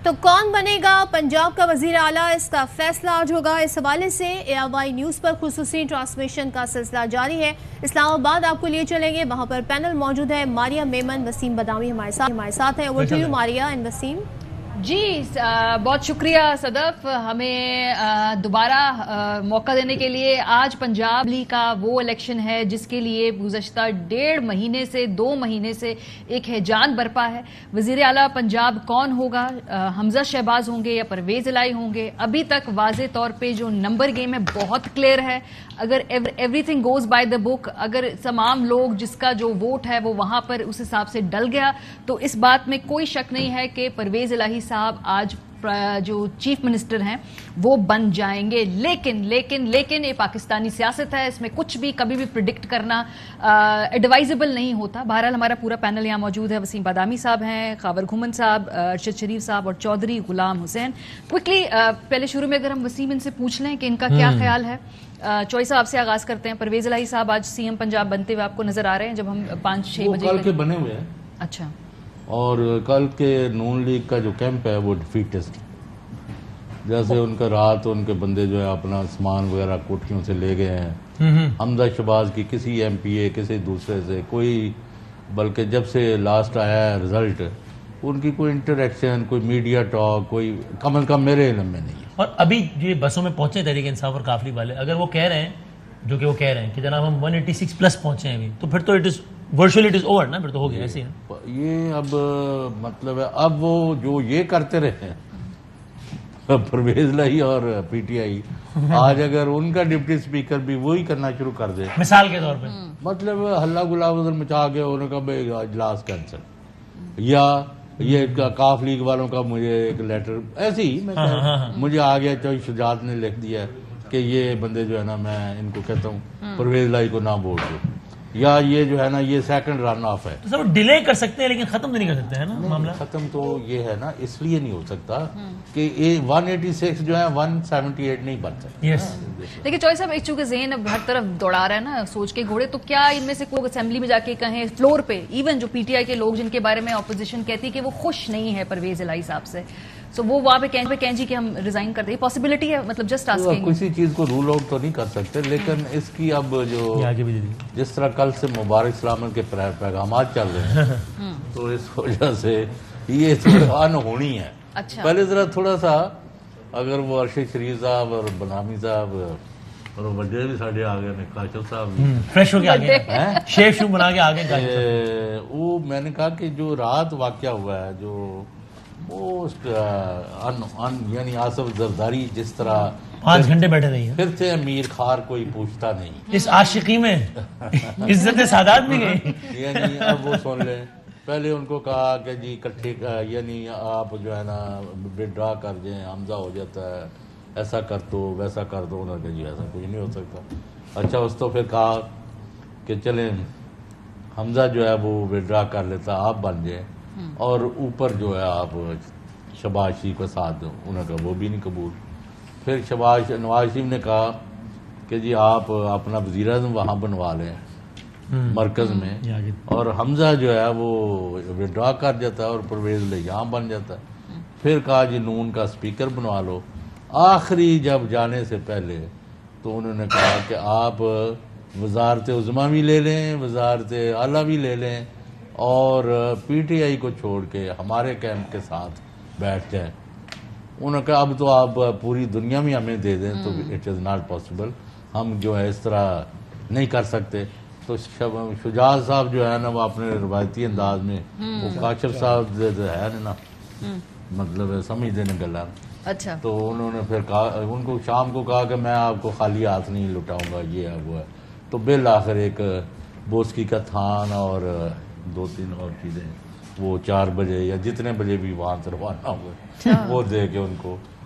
تو کون بنے گا پنجاب کا وزیر اعلیٰ، اس کا فیصلہ آج ہوگا۔ اس حوالے سے ARY نیوز پر خصوصی ٹرانسمیشن کا سلسلہ جاری ہے۔ اسلام آباد آپ کو لیے چلیں گے، وہاں پر پینل موجود ہے۔ ماریا میمن، وسیم بدامی ہمارے ساتھ ہیں۔ Over to you Maria and Waseem. جی بہت شکریہ صدف، ہمیں دوبارہ موقع دینے کے لیے۔ آج پنجاب کا وہ الیکشن ہے جس کے لیے گزشتہ 1.5 مہینے سے 2 مہینے سے ایک ہیجان برپا ہے۔ وزیر اعلیٰ پنجاب کون ہوگا؟ حمزہ شہباز ہوں گے یا پرویز الہی ہوں گے؟ ابھی تک واضح طور پہ جو نمبر گیم ہے بہت کلیئر ہے۔ اگر everything goes by the book, اگر تمام لوگ جس کا جو ووٹ ہے وہ وہاں پر اس حساب سے ڈل گیا تو اس بات میں کوئی شک نہیں ہے کہ پرویز الہی صاحب آج جو چیف منسٹر ہیں وہ بن جائیں گے۔ لیکن یہ پاکستانی سیاست ہے، اس میں کچھ بھی کبھی بھی پریڈکٹ کرنا ایڈوائزبل نہیں ہوتا۔ بہرحال ہمارا پورا پینل یہاں موجود ہے۔ وسیم بادامی صاحب ہیں، خاور گھومن صاحب، ارشد شریف صاحب اور چودھری غلام حسین۔ کوئکلی پہلے شروع میں اگر ہم وسیم ان سے پوچھ لیں کہ ان کا کیا خیال ہے۔ چوئی صاحب آپ سے آغاز کرتے ہیں۔ پرویز الہی صاحب آج CM پنجاب بنتے ہوئے آپ کو نظر آ رہے ہیں جب ہم 5-6 بجے کل کے بنے ہوئے ہیں؟ اچھا، اور کل کے نون لیگ کا جو کیمپ ہے وہ ڈیفیٹسٹ، جیسے ان کا رات ان کے بندے جو ہے اپنا سامان وغیرہ کوٹھیوں سے لے گئے ہیں۔ حمزہ شہباز کی کسی MPA کسی دوسرے سے کوئی، بلکہ جب سے لاسٹ آیا ہے رزلٹ ان کی کوئی انٹریکشن، کوئی میڈیا ٹاک، کوئی کم از کم میرے علم میں نہیں ہے۔ اور ابھی یہ بسوں میں پہنچے تحریک انصاف اور قافلی والے، اگر وہ کہہ رہے ہیں جو کہ وہ کہہ رہے ہیں کہ جناب ہم 186 پلس پہنچے ہیں ابھی، تو پھر تو it is virtually it is over نا، پھر تو ہو گیا ایسے ہی۔ یہ اب مطلب ہے اب وہ جو یہ کرتے رہے ہیں پرویز الہی اور PTI، آج اگر ان کا ڈپٹی اسپیکر بھی وہی کرنا شروع کر دے مثال کے طور پہ، مطلب ہلہ گلا ادھر مچا کے انہوں نے کہا بھائی اجلاس کینسل، یا یہ کاف لیگ والوں کا مجھے ایک لیٹر ایسے ہی مجھے آ گیا، چوئی شجاعت نے لکھ دیا کہ یہ بندے جو ہے نا میں ان کو کہتا ہوں پرویز الہی کو نہ ووٹ دو، یا یہ جو ہے نا یہ سیکنڈ رن آف ہے۔ تو سر ڈیلے کر سکتے ہیں لیکن ختم تو نہیں کر سکتے ہیں نا معاملہ۔ ختم تو یہ ہے نا اس لیے نہیں ہو سکتا کہ 186 جو ہے 178 نہیں بن سکتا۔ یس، لیکن چوئی صاحب ایک چونکہ ذہن اب ہر طرف دوڑا رہا ہے نا سوچ کے گھوڑے، تو کیا ان میں سے کوئی اسمبلی میں جا کے کہیں فلور پہ، ایون جو PTI کے لوگ جن کے بارے میں اپوزیشن کہتی کہ وہ خوش نہیں ہے پرویز الہی صاحب سے، تو وہ وہاں پہ کہیں جی کہ ہم ریزائن کر دیں، پاسبلٹی ہے؟ مطلب جسٹ آسکنگ، کسی چیز کو رول آؤٹ تو نہیں کر سکتے، لیکن اس کی اب جو جس طرح کل سے مبارک سلامت کے پیغامات چل رہے ہیں تو اس وجہ سے یہ انہونی ہے۔ پہلے ذرا تھوڑا سا اگر وہ ارشد شریف صاحب اور بدامی صاحب اور وڈے بھی ساڑھے آ گئے، کاشف صاحب فریش ہو کے آگے شیف شو بنا کے آگے، وہ میں نے کہا کہ جو رات واقعہ ہوا ہے جو موسٹ یعنی آصف زرداری جس طرح 5 گھنٹے بیٹھے رہی ہیں، پھر سے امیر خار کوئی پوچھتا نہیں، اس عاشقی میں عزت سادات بھی گئی۔ یعنی اب وہ سن لیں، پہلے ان کو کہا کہ جی کٹھے یعنی آپ جو ہے نا ودرا کر دیں، حمزہ ہو جاتا ہے، ایسا کر دو ویسا کر دو، انہوں نے کہا جی ایسا کچھ نہیں ہو سکتا۔ اچھا اس تو پھر کہا کہ چلیں حمزہ جو ہے وہ ودرا کر لیتا، آپ بن جائیں، اور اوپر جو ہے آپ شہباز شریف کا ساتھ دو، انہوں نے کہا وہ بھی نہیں قبول۔ پھر نواز شریف نے کہا کہ جی آپ اپنا وزیر اعظم وہاں بنوا لیں مرکز میں، اور حمزہ جو ہے وہ ودرا کر جاتا ہے اور پرویز الہی یہاں بن جاتا ہے۔ پھر کہا جی نون کا اسپیکر بنوا لو۔ آخری جب جانے سے پہلے تو انہوں نے کہا کہ آپ وزارت عظمیٰ بھی لے لیں، وزارت اعلیٰ بھی لے لیں، اور PTI کو چھوڑ کے ہمارے کیمپ کے ساتھ بیٹھ جائیں۔ انہوں نے کہا اب تو آپ پوری دنیا میں ہمیں دے دیں تو اٹ از ناٹ پاسبل، ہم جو ہے اس طرح نہیں کر سکتے۔ تو شجاعت صاحب جو ہے نا وہ اپنے روایتی انداز میں، وہ کاشف صاحب ہے نا مطلب سمجھ دینے گلا، اچھا، تو انہوں نے پھر کہا، ان کو شام کو کہا کہ میں آپ کو خالی ہاتھ نہیں لٹاؤں گا، یہ ہے وہ ہے۔ تو بالآخر ایک بوسکی کا تھان اور 2-3 اور چیزیں وہ 4 بجے یا جتنے بجے بھی وہاں سے روانہ ہوئے وہ دے کے ان کو،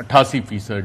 88%,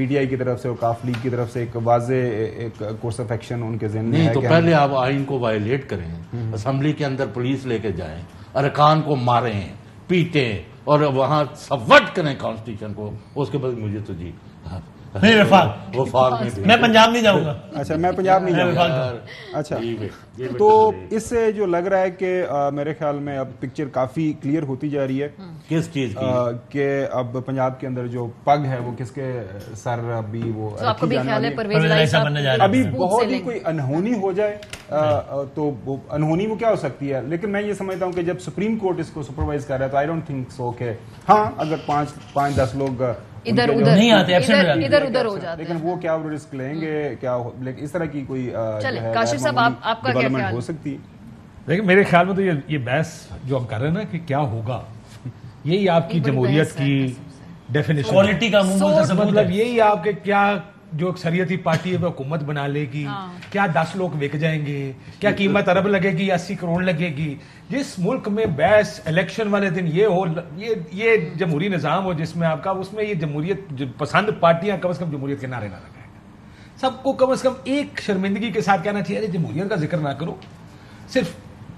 پی ٹی آئی کی طرف سے اور کاف لیگ کی طرف سے ایک واضح ایک کورس آف ایکشن ان کے ذہن میں نہیں ہے تو کہ پہلے آپ آئین کو وائلیٹ کریں, اسمبلی کے اندر پولیس لے کے جائیں, ارکان کو ماریں پیٹیں اور وہاں سبورٹ کریں کانسٹیٹیوشن کو, اس کے بعد مجھے تو جی میں پنجاب نہیں جاؤں گا. اچھا میں پنجاب نہیں جاؤں گا. اچھا تو اس سے جو لگ رہا ہے کہ میرے خیال میں اب پکچر کافی کلیئر ہوتی جا رہی ہے کس چیز کی, کہ اب پنجاب کے اندر جو پگ ہے وہ کس کے سر ابھی وہ ابھی بہت ہی کوئی انہونی ہو جائے تو انہونی وہ کیا ہو سکتی ہے, لیکن میں یہ سمجھتا ہوں کہ جب سپریم کورٹ اس کو سپروائز کر رہا ہے تو آئی ڈونٹ تھنک سو کہ ہاں اگر 5-10 لوگ ادھر نہیں آتے ادھر ہو جاتے لیکن وہ کیا رسک لیں گے, کیا اس طرح کی کوئی کاشف صاحب آپ کا کیا خیال ہو سکتی ہے؟ لیکن میرے خیال میں تو یہ بحث جو ہم کر رہے ہیں نا کہ کیا ہوگا, یہی آپ کی جمہوریت کی ڈیفینیشن کوالٹی کا مطلب یہی آپ کے کیا جو اکثریتی پارٹی ہے وہ حکومت بنا لے گی, کیا 10 لوگ وک جائیں گے, کیا قیمت ارب لگے گی 80 کروڑ لگے گی. جس ملک میں بحث الیکشن والے دن یہ ہو, یہ جمہوری نظام ہو جس میں آپ کا, اس میں یہ جمہوریت پسند پارٹیاں کم از کم جمہوریت کے نعرے نہ لگائیں گا. سب کو کم از کم ایک شرمندگی کے ساتھ کہنا چاہیے جمہوریت کا ذکر نہ کرو, صرف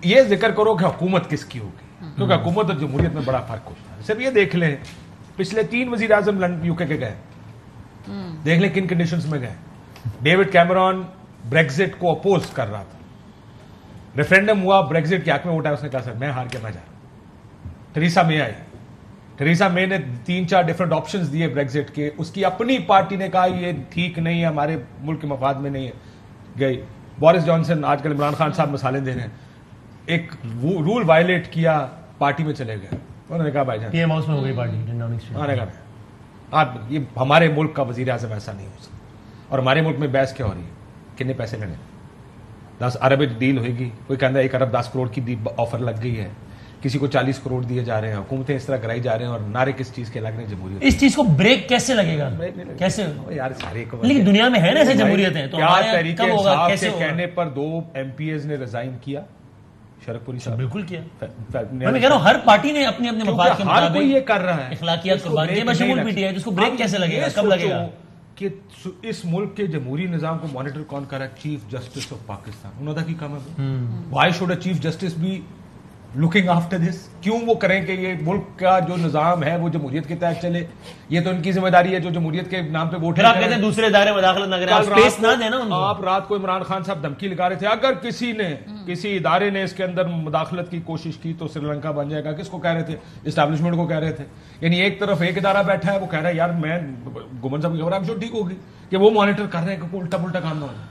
یہ ذکر کرو کہ حکومت کس کی ہوگی, کیونکہ حکومت اور جمہوریت میں بڑا فرق ہوتا ہے. صرف یہ دیکھ لیں پچھلے 3 وزیر اعظم لندن UK کے گئے, دیکھ لیں کن کنڈیشنز میں گئے. ڈیوڈ کیمرون بریگزٹ کو اپوز کر رہا تھا, ریفرینڈم ہوا بریگزٹ کے حق میں ووٹ آیا, اس نے کہا سر میں ہار کے نہ جا رہا. ٹریسا مے آئی, ٹریسا مے نے 3-4 ڈفرنٹ آپشنز دیے بریگزٹ کے, اس کی اپنی پارٹی نے کہا یہ ٹھیک نہیں ہے, ہمارے ملک کے مفاد میں نہیں ہے, گئی. بورس جانسن آج کل عمران خان صاحب مثالیں دے رہے ہیں, ایک رول وائلیٹ کیا, پارٹی میں چلے گئے. انہوں نے کہا بھائی جان ہاؤس میں ہو گئی پارٹی, انہوں نے کہا آپ یہ ہمارے ملک کا وزیر اعظم ایسا نہیں ہو سکتا. اور ہمارے ملک میں بحث کیا ہو رہی ہے, کتنے پیسے لگے, 10 ارب ڈیل ہوئے گی, کوئی کہتا ہے 1 ارب 10 کروڑ کی آفر لگ گئی ہے, کسی کو 40 کروڑ دیے جا رہے ہیں, حکومتیں اس طرح کرائی جا رہے ہیں, اور نعرے کس چیز کے لگ رہے ہیں جمہوریت. اس چیز کو بریک کیسے لگے گا, کیسے یار سارے لیکن دنیا میں ہے نا ایسے جمہوریتیں, تو کیا طریقے انصاف کے کہنے پر 2 MPs نے ریزائن کیا, شرک پوری صاحب بالکل کیا. میں کہہ رہا ہوں ہر پارٹی نے اپنے مفاد کے مطابق یہ کر رہا ہے, اخلاقیات قربانی بشمول PTI, جس کو بریک کیسے لگے گا, کب لگے گا. کہ اس ملک کے جمہوری نظام کو مانیٹر کون کر رہا ہے, چیف جسٹس آف پاکستان. انہوں نے کی کام ہے, why should a chief justice be looking after this, کیوں وہ کریں کہ یہ ملک کا جو نظام ہے وہ جمہوریت کے تحت چلے, یہ تو ان کی ذمہ داری ہے جو جمہوریت کے نام پہ ووٹ. پھر آپ کہتے ہیں دوسرے ادارے مداخلت نہ کریں, اسپیس نہ دیں نا ان کو. آپ رات کو عمران خان صاحب دھمکی لگا رہے تھے اگر کسی ادارے نے اس کے اندر مداخلت کی کوشش کی تو سری لنکا بن جائے گا. کس کو کہہ رہے تھے, اسٹیبلشمنٹ کو کہہ رہے تھے. یعنی ایک طرف ایک ادارہ بیٹھا ہے وہ کہہ رہا ہے یار میں گمن صاحب کی خبر آپ جو ٹھیک ہوگی کہ وہ مانیٹر کر رہے ہیں کہ الٹا پلٹا کام نہ ہو.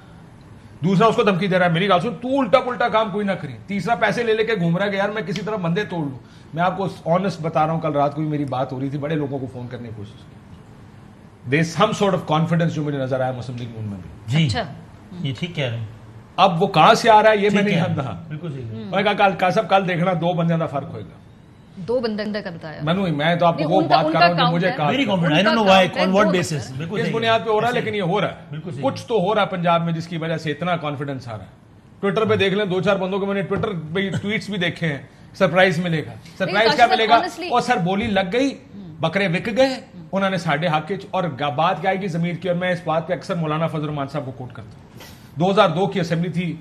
دوسرا اس کو دھمکی دے رہا ہے, میری گال سن تو الٹا پلٹا کام کوئی نہ کری. تیسرا پیسے لے کے گھوم رہا ہے کہ یار میں کسی طرح بندے توڑ لوں. میں آپ کو آنےسٹ بتا رہا ہوں, کل رات کو بھی میری بات ہو رہی تھی, بڑے لوگوں کو فون کرنے کی کوشش کی. دیر سم سارٹ آف کانفیڈنس جو مجھے نظر آیا مسلم لیگ میں بھی. جی یہ ٹھیک کہہ رہے ہیں. اب وہ کہاں سے آ رہا ہے یہ میں نہیں جانتا. بالکل صحیح. میں کہا صاحب کل دیکھنا 2 بندوں کا فرق ہوئے گا. 2 بندے کا بتایا میں تو آپ کو وہ بات کر رہا ہوں جو مجھے اس بنیاد پہ ہو رہا ہے, لیکن یہ ہو رہا ہے, کچھ تو ہو رہا ہے پنجاب میں جس کی وجہ سے اتنا کانفیڈنس آ رہا ہے. ٹویٹر پہ دیکھ لیں 2-4 بندوں کو میں نے ٹویٹر پہ ٹویٹس بھی دیکھے ہیں. سرپرائز ملے گا, سرپرائز کیا ملے گا, اور سر بولی لگ گئی, بکرے وک گئے, انہوں نے ساڑھے حق کے. اور بات کیا ہے کہ ضمیر کی, اور میں اس بات پہ اکثر مولانا فضل الرحمان صاحب کو کوٹ کرتا ہوں. 2002 کی اسمبلی تھی,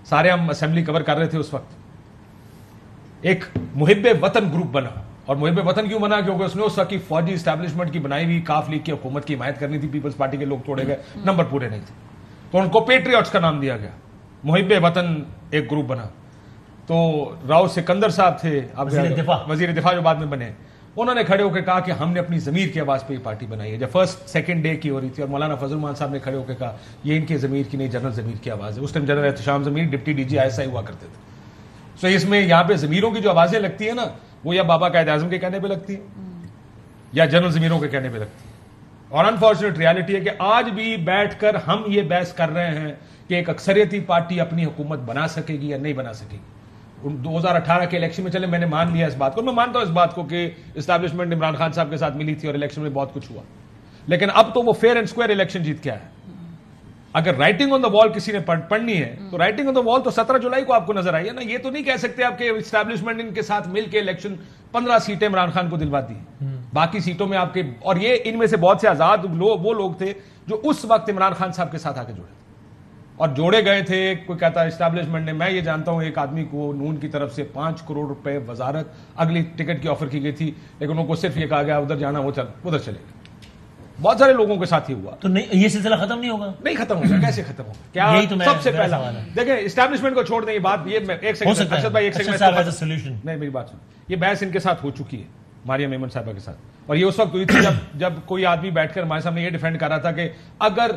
سارے ہم اسمبلی کور کر رہے تھے اس وقت. ایک محب وطن گروپ بنا, اور محب وطن کیوں بنا, کیونکہ اس نے اس وقت کی فوجی اسٹیبلشمنٹ کی بنائی ہوئی کاف لیگ کی حکومت کی حمایت کرنی تھی. پیپلز پارٹی کے لوگ توڑے گئے, نمبر پورے نہیں تھے, تو ان کو پیٹریوٹس کا نام دیا گیا. محب وطن ایک گروپ بنا. تو راؤ سکندر صاحب تھے وزیر دفاع جو بعد میں بنے, انہوں نے کھڑے ہو کے کہا کہ ہم نے اپنی ضمیر کی آواز پہ یہ پارٹی بنائی ہے. جب فرسٹ سیکنڈ ڈے کی ہو رہی تھی, اور مولانا فضل الرحمان صاحب نے کھڑے ہو کے کہا یہ ان کے ضمیر کی نہیں, جنرل ضمیر کی آواز ہے. اس ٹائم جنرل احتشام ضمیر ڈپٹی DG ISI ہوا کرتے تھے. سو اس میں یہاں پہ ضمیروں کی جو آوازیں لگتی ہیں نا, وہ یا بابا قائد اعظم کے کہنے پہ لگتی ہیں یا جنرل ضمیروں کے کہنے پہ لگتی ہے. اور انفارچونیٹ ریالٹی ہے کہ آج بھی بیٹھ کر ہم یہ بحث کر رہے ہیں کہ ایک اکثریتی پارٹی اپنی حکومت بنا سکے گی یا نہیں بنا سکے گی. 2018 کے الیکشن میں چلے میں نے مان لیا اس بات کو, میں مانتا ہوں اس بات کو کہ اسٹیبلشمنٹ عمران خان صاحب کے ساتھ ملی تھی اور الیکشن میں بہت کچھ ہوا, لیکن اب تو وہ فیئر اینڈ اسکوائر الیکشن جیت کے آیا ہے. اگر رائٹنگ آن دا وال کسی نے پڑھنی ہے تو رائٹنگ آن دا وال تو 17 جولائی کو آپ کو نظر آئی ہے نا. یہ تو نہیں کہہ سکتے آپ کہ اسٹیبلشمنٹ ان کے ساتھ مل کے الیکشن 15 سیٹیں عمران خان کو دلوا دی. باقی سیٹوں میں آپ کے, اور یہ ان میں سے بہت سے آزاد وہ لوگ تھے جو اس وقت عمران خان صاحب کے ساتھ آ کے جڑے اور جوڑے گئے تھے. کوئی کہتا ہے اسٹیبلشمنٹ نے, میں یہ جانتا ہوں ایک آدمی کو نون کی طرف سے 5 کروڑ روپے وزارت اگلی ٹکٹ کی آفر کی گئی تھی, لیکن ان کو صرف یہ کہا گیا ادھر جانا, وہ ادھر چلے گئے. بہت سارے لوگوں کے ساتھ ہی ہوا. تو یہ سلسلہ ختم نہیں ہوگا؟ نہیں ختم ہوگا. کیسے ختم ہوگا؟ کیا سب سے پہلا دیکھیں اسٹیبلشمنٹ کو چھوڑ دیں, یہ بات, یہ ایک سیکنڈ ارشد بھائی, ایک سیکنڈ, نہیں میری بات سن. یہ بحث ان کے ساتھ ہو چکی ہے, ماریہ میمن صاحبہ کے ساتھ, اور یہ اس وقت ہوئی تھی جب کوئی آدمی بیٹھ کر ہمارے سامنے یہ ڈیفینڈ کر رہا تھا کہ اگر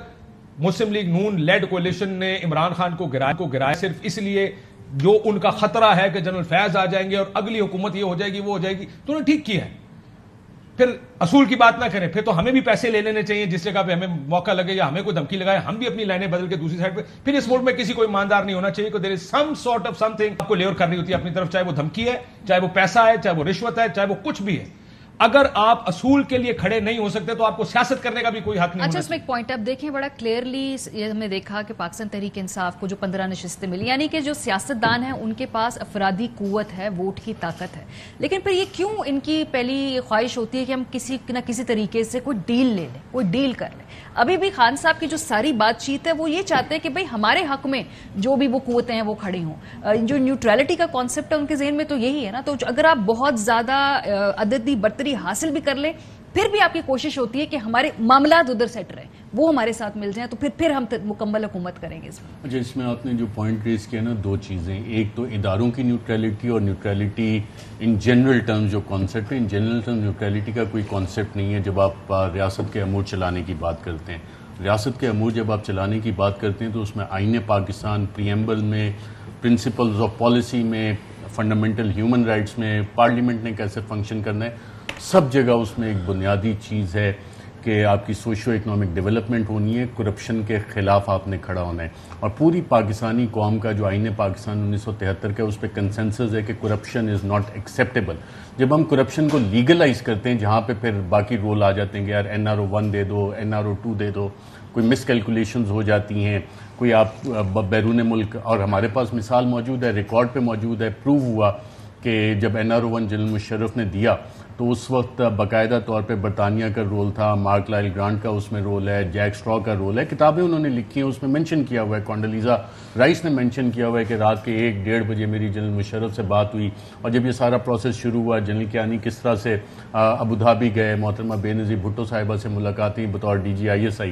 مسلم لیگ نون لیڈ کولیشن نے عمران خان کو گرایا صرف اس لیے جو ان کا خطرہ ہے کہ جنرل فیض آ جائیں گے اور اگلی حکومت یہ ہو جائے گی وہ ہو جائے گی, تو انہوں نے ٹھیک کیا ہے. پھر اصول کی بات نہ کریں, پھر تو ہمیں بھی پیسے لے لینے چاہیے جس جگہ پہ ہمیں موقع لگے یا ہمیں کوئی دھمکی لگائے, ہم بھی اپنی لائنیں بدل کے دوسری سائڈ پہ. پھر اس ملک میں کسی کو ایماندار نہیں ہونا چاہیے کہ there is some sort of something آپ کو لیور کرنی ہوتی ہے اپنی طرف, چاہے وہ دھمکی ہے, چاہے وہ پیسہ ہے, چاہے وہ رشوت ہے, چاہے وہ کچھ بھی ہے. اگر آپ اصول کے لیے کھڑے نہیں ہو سکتے تو آپ کو سیاست کرنے کا بھی کوئی حق نہیں. اچھا, اس میں ایک پوائنٹ آپ دیکھیں بڑا کلیئرلی, ہم نے دیکھا کہ پاکستان تحریک انصاف کو جو 15 نشستیں ملی, یعنی کہ جو سیاستدان ہیں ان کے پاس افرادی قوت ہے, ووٹ کی طاقت ہے, لیکن پھر یہ کیوں ان کی پہلی خواہش ہوتی ہے کہ ہم کسی نہ کسی طریقے سے کوئی ڈیل لے لیں, کوئی ڈیل کر لیں. ابھی بھی خان صاحب کی جو ساری بات چیت ہے وہ یہ چاہتے ہیں کہ بھئی ہمارے حق میں جو بھی وہ قوتیں ہیں وہ کھڑی ہوں. جو نیوٹرلٹی کا کانسیپٹ ہے ان کے ذہن میں تو یہی ہے نا. تو اگر آپ بہت زیادہ عددی برتری حاصل بھی کر لیں, پھر بھی آپ کی کوشش ہوتی ہے کہ ہمارے معاملات ادھر سیٹ رہیں, وہ ہمارے ساتھ مل جائیں, تو پھر ہم مکمل حکومت کریں گے. اچھا, اس میں آپ نے جو پوائنٹ ریز کیا نا, 2 چیزیں, ایک تو اداروں کی نیوٹرلٹی اور نیوٹرلٹی ان جنرل ٹرمز جو کانسیپٹ ہے, ان جنرل ٹرمز نیوٹرلٹی کا کوئی کانسیپٹ نہیں ہے. جب آپ ریاست کے امور چلانے کی بات کرتے ہیں, ریاست کے امور جب آپ چلانے کی بات کرتے ہیں تو اس میں آئین پاکستان, پریمبل میں, پرنسپلز آف پالیسی میں, فنڈامنٹل ہیومن رائٹس میں, پارلیمنٹ نے کیسے فنکشن کرنا ہے, سب جگہ اس میں ایک بنیادی چیز ہے کہ آپ کی سوشو اکنامک ڈیولپمنٹ ہونی ہے, کرپشن کے خلاف آپ نے کھڑا ہونا ہے. اور پوری پاکستانی قوم کا جو آئین پاکستان 1973 کا, اس پہ کنسنسس ہے کہ کرپشن از ناٹ ایکسیپٹیبل. جب ہم کرپشن کو لیگلائز کرتے ہیں, جہاں پہ پھر باقی رول آ جاتے ہیں کہ یار NRO 1 دے دو, NRO 2 دے دو, کوئی مس کیلکولیشنز ہو جاتی ہیں, کوئی آپ بیرون ملک, اور ہمارے پاس مثال موجود ہے, ریکارڈ پہ موجود ہے, پروو ہوا کہ جب NRO 1 جنرل مشرف نے دیا تو اس وقت باقاعدہ طور پہ برطانیہ کا رول تھا, مارک لائل گرانٹ کا اس میں رول ہے, جیک سٹرا کا رول ہے, کتابیں انہوں نے لکھی ہیں, اس میں منشن کیا ہوا ہے, کونڈلیزا رائس نے منشن کیا ہوا ہے کہ رات کے 1-1:30 بجے میری جنرل مشرف سے بات ہوئی, اور جب یہ سارا پروسیس شروع ہوا, جنرل کیانی کس طرح سے ابوظہبی گئے, محترمہ بے نظیر بھٹو صاحبہ سے ملاقاتیں بطور DG ISI,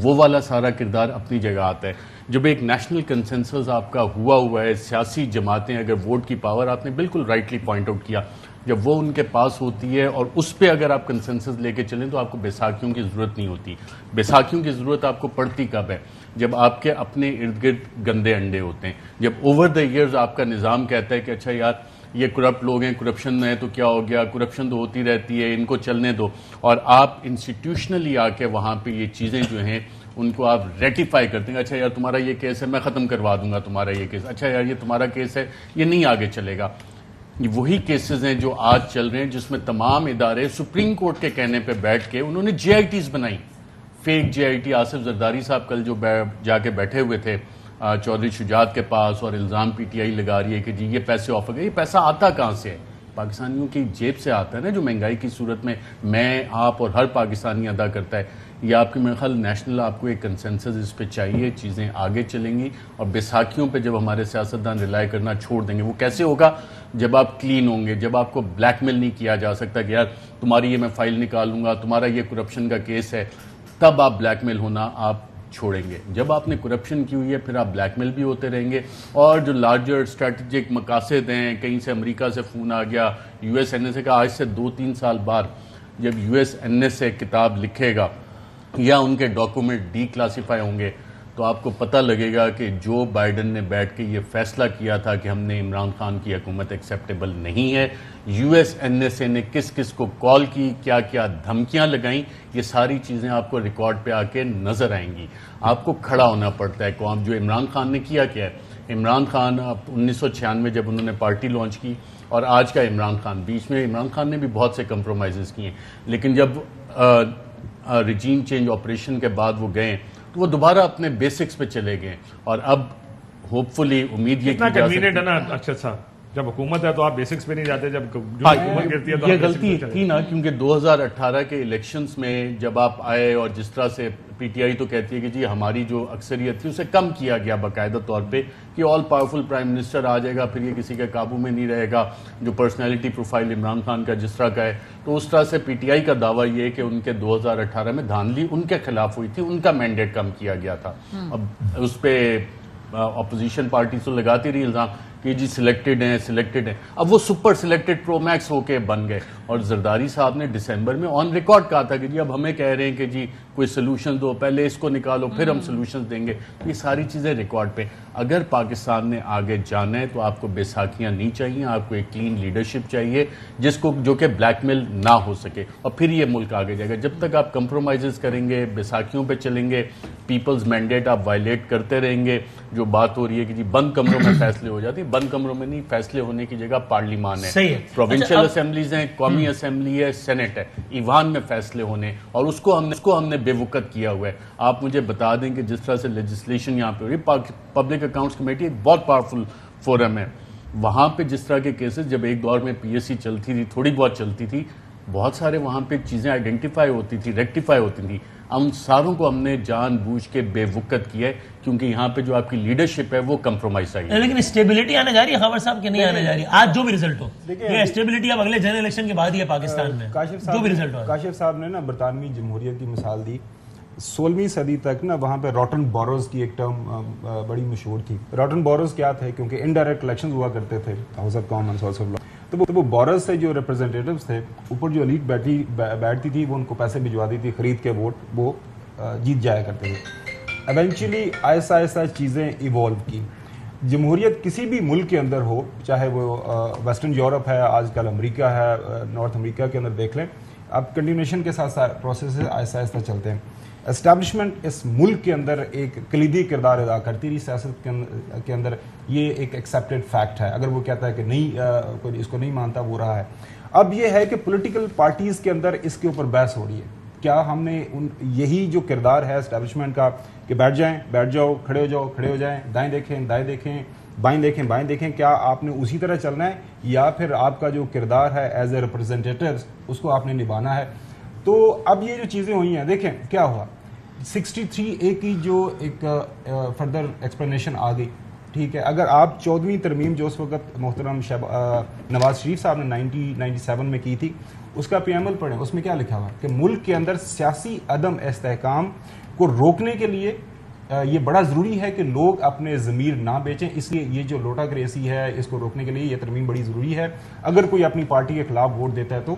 وہ والا سارا کردار اپنی جگہ آتا ہے. جب ایک نیشنل کنسنسس آپ کا ہوا ہے, سیاسی جماعتیں, اگر ووٹ کی پاور, آپ نے بالکل رائٹلی پوائنٹ آؤٹ کیا, جب وہ ان کے پاس ہوتی ہے اور اس پہ اگر آپ کنسنسس لے کے چلیں تو آپ کو بیساکھیوں کی ضرورت نہیں ہوتی. بیساکھیوں کی ضرورت آپ کو پڑتی کب ہے؟ جب آپ کے اپنے ارد گرد گندے انڈے ہوتے ہیں, جب اوور دا ایئرز آپ کا نظام کہتا ہے کہ اچھا یار یہ کرپٹ لوگ ہیں, کرپشن ہے تو کیا ہو گیا, کرپشن تو ہوتی رہتی ہے, ان کو چلنے دو, اور آپ انسٹیٹیوشنلی آ کے وہاں پہ یہ چیزیں جو ہیں ان کو آپ ریٹیفائی کرتے ہیں. اچھا یار تمہارا یہ کیس ہے, میں ختم کروا دوں گا تمہارا یہ کیس, اچھا یار یہ تمہارا کیس ہے, یہ نہیں آگے چلے گا. یہ وہی کیسز ہیں جو آج چل رہے ہیں, جس میں تمام ادارے سپریم کورٹ کے کہنے پہ بیٹھ کے انہوں نے GITs بنائی, فیک GIT. آصف زرداری صاحب کل جو جا کے بیٹھے ہوئے تھے چودھری شجاعت کے پاس, اور الزام PTI لگا رہی ہے کہ جی یہ پیسے آفر گئے, یہ پیسہ آتا کہاں سے ہے؟ پاکستانیوں کی جیب سے آتا ہے نا, جو مہنگائی کی صورت میں میں, آپ اور ہر پاکستانی ادا کرتا ہے. یہ آپ کے میرے خیال نیشنل آپ کو ایک کنسنسس اس پہ چاہیے, چیزیں آگے چلیں گی. اور بیساکھیوں پہ جب ہمارے سیاستدان ریلائی کرنا چھوڑ دیں گے, وہ کیسے ہوگا؟ جب آپ کلین ہوں گے, جب آپ کو بلیک میل نہیں کیا جا سکتا کہ یار تمہاری یہ میں فائل نکالوں گا, تمہارا یہ کرپشن کا کیس ہے, تب آپ بلیک میل ہونا آپ چھوڑیں گے. جب آپ نے کرپشن کی ہوئی ہے پھر آپ بلیک میل بھی ہوتے رہیں گے. اور جو لارجر اسٹریٹجک مقاصد ہیں, کہیں سے امریکہ سے فون آ گیا, USNSA کا, آج سے 2-3 سال بعد جب USNSA کتاب لکھے گا یا ان کے ڈاکومنٹ ڈی کلاسیفائی ہوں گے تو آپ کو پتہ لگے گا کہ جو بائیڈن نے بیٹھ کے یہ فیصلہ کیا تھا کہ ہم نے عمران خان کی حکومت ایکسیپٹیبل نہیں ہے, USNSA نے کس کس کو کال کی, کیا کیا دھمکیاں لگائیں, یہ ساری چیزیں آپ کو ریکارڈ پہ آ کے نظر آئیں گی. آپ کو کھڑا ہونا پڑتا ہے قوم. جو عمران خان نے کیا ہے, عمران خان 1996 جب انہوں نے پارٹی لانچ کی, اور آج کا عمران خان, بیچ میں عمران خان نے بھی بہت سے کمپرومائزز کیے, لیکن جب ریجیم چینج آپریشن کے بعد وہ گئے تو وہ دوبارہ اپنے بیسکس پہ چلے گئے. اور اب ہوپ فلی امید یہ کنوینئنٹ ہے نا اکشر صاحب جب حکومت ہے تو آپ بیسکس پہ نہیں جاتے, جب جو حکومت کرتی ہے تو یہ غلطی تھی نا, کیونکہ 2018 کے الیکشنز میں جب آپ آئے اور جس طرح سے پی ٹی آئی تو کہتی ہے کہ جی ہماری جو اکثریت تھی اسے کم کیا گیا باقاعدہ طور پہ کہ آل پاورفل پرائم منسٹر آ جائے گا, پھر یہ کسی کے قابو میں نہیں رہے گا, جو پرسنالٹی پروفائل عمران خان کا جس طرح کا ہے, تو اس طرح سے پی ٹی آئی کا دعویٰ یہ ہے کہ ان کے 2018 میں دھاندلی ان کے خلاف ہوئی تھی, ان کا مینڈیٹ کم کیا گیا تھا. اب اس پہ اپوزیشن پارٹی تو لگاتی رہی الزام کہ جی سلیکٹڈ ہیں, اب وہ سپر سلیکٹڈ پرو میکس ہو کے بن گئے. اور زرداری صاحب نے دسمبر میں آن ریکارڈ کہا تھا کہ جی اب ہمیں کہہ رہے ہیں کہ جی کوئی سلوشن دو, پہلے اس کو نکالو پھر ہم سلوشن دیں گے. یہ ساری چیزیں ریکارڈ پہ. اگر پاکستان نے آگے جانا ہے تو آپ کو بیساکھیاں نہیں چاہیے, آپ کو ایک کلین لیڈرشپ چاہیے جو کہ بلیک میل نہ ہو سکے, اور پھر یہ ملک آگے جائے گا. جب تک آپ کمپرومائزز کریں گے, بیساکھیوں پہ چلیں گے, پیپلز مینڈیٹ آپ وائلیٹ کرتے رہیں گے. جو بات ہو رہی ہے کہ جی بند کمروں میں فیصلے ہو جاتے ہیں, بند کمروں میں نہیں, فیصلے ہونے کی جگہ پارلیمان ہے, پروونشل اسمبلیز ہیں, قومی اسمبلی ہے, سینٹ ہے, ایوان میں فیصلے ہونے, اور اس کو ہم نے بے وقت کیا ہوا ہے. آپ مجھے بتا دیں کہ جس طرح سے لیجسلیشن یہاں پہ ہو رہی ہے, پبلک اکاؤنٹس کمیٹی ایک بہت پاورفل فورم ہے, وہاں پہ جس طرح کے کیسز جب ایک دور میں پی ایس سی چلتی تھی, تھوڑی بہت چلتی تھی, بہت سارے وہاں پہ چیزیں آئیڈینٹیفائی ہوتی تھی, ریکٹیفائی ہوتی تھی. ہم ساروں کو ہم نے جان بوجھ کے بے وقت کیا ہے, کیونکہ یہاں پہ جو آپ کی لیڈرشپ ہے وہ کمپرومائز آئی ہے. لیکن اسٹیبلٹی آنے جا رہی ہے خبر صاحب کہ نہیں آنے جا رہی, آج جو بھی رزلٹ ہو یہ اسٹیبلٹی اب اگلے جنرل الیکشن کے بعد ہی ہے پاکستان میں, جو بھی رزلٹ ہو. کاشف صاحب نے نا برطانوی جمہوریت کی مثال دی. 16ویں صدی تک نا وہاں پہ راٹن بوروز کی ایک ٹرم بڑی مشہور تھی. راٹن بوروز کیا تھے, کیونکہ انڈائریکٹ الیکشنز ہوا کرتے تھے, house of Commons, house of law, تو وہ بورز سے جو ریپرزینٹیٹوز تھے, اوپر جو ایلیٹ بیٹھتی تھی وہ ان کو پیسے بھجوا دی تھی خرید کے ووٹ, وہ جیت جایا کرتے تھے. ایونچولی آہستہ آہستہ چیزیں ایوالو کی. جمہوریت کسی بھی ملک کے اندر ہو, چاہے وہ ویسٹرن یورپ ہے, آج کل امریکہ ہے, نارتھ امریکہ کے اندر دیکھ لیں, اب کنٹینیوشن کے ساتھ ساتھ پروسیس آہستہ آہستہ چلتے ہیں. اسٹیبلشمنٹ اس ملک کے اندر ایک کلیدی کردار ادا کرتی رہی سیاست کے اندر, یہ ایک ایکسیپٹڈ فیکٹ ہے. اگر وہ کہتا ہے کہ نہیں, کوئی اس کو نہیں مانتا, وہ رہا ہے. اب یہ ہے کہ پولیٹیکل پارٹیز کے اندر اس کے اوپر بحث ہو رہی ہے, کیا ہم نے یہی جو کردار ہے اسٹیبلشمنٹ کا کہ بیٹھ جاؤ, کھڑے ہو جائیں, دائیں دیکھیں, بائیں دیکھیں, کیا آپ نے اسی طرح چلنا ہے, یا پھر آپ کا جو کردار ہے ایز اے ریپرزینٹیٹو اس کو آپ نے نبھانا ہے. تو اب یہ جو چیزیں ہوئی ہیں, دیکھیں کیا ہوا. 63A کی جو ایک فردر ایکسپلینیشن آ گئی, ٹھیک ہے. اگر آپ 14ویں ترمیم جو اس وقت محترم نواز شریف صاحب نے 1997 میں کی تھی, اس کا پی ایمل پڑھیں, اس میں کیا لکھا ہوا کہ ملک کے اندر سیاسی عدم استحکام کو روکنے کے لیے یہ بڑا ضروری ہے کہ لوگ اپنے ضمیر نہ بیچیں, اس لیے یہ جو لوٹا کریسی ہے اس کو روکنے کے لیے یہ ترمیم بڑی ضروری ہے. اگر کوئی اپنی پارٹی کے خلاف ووٹ دیتا ہے تو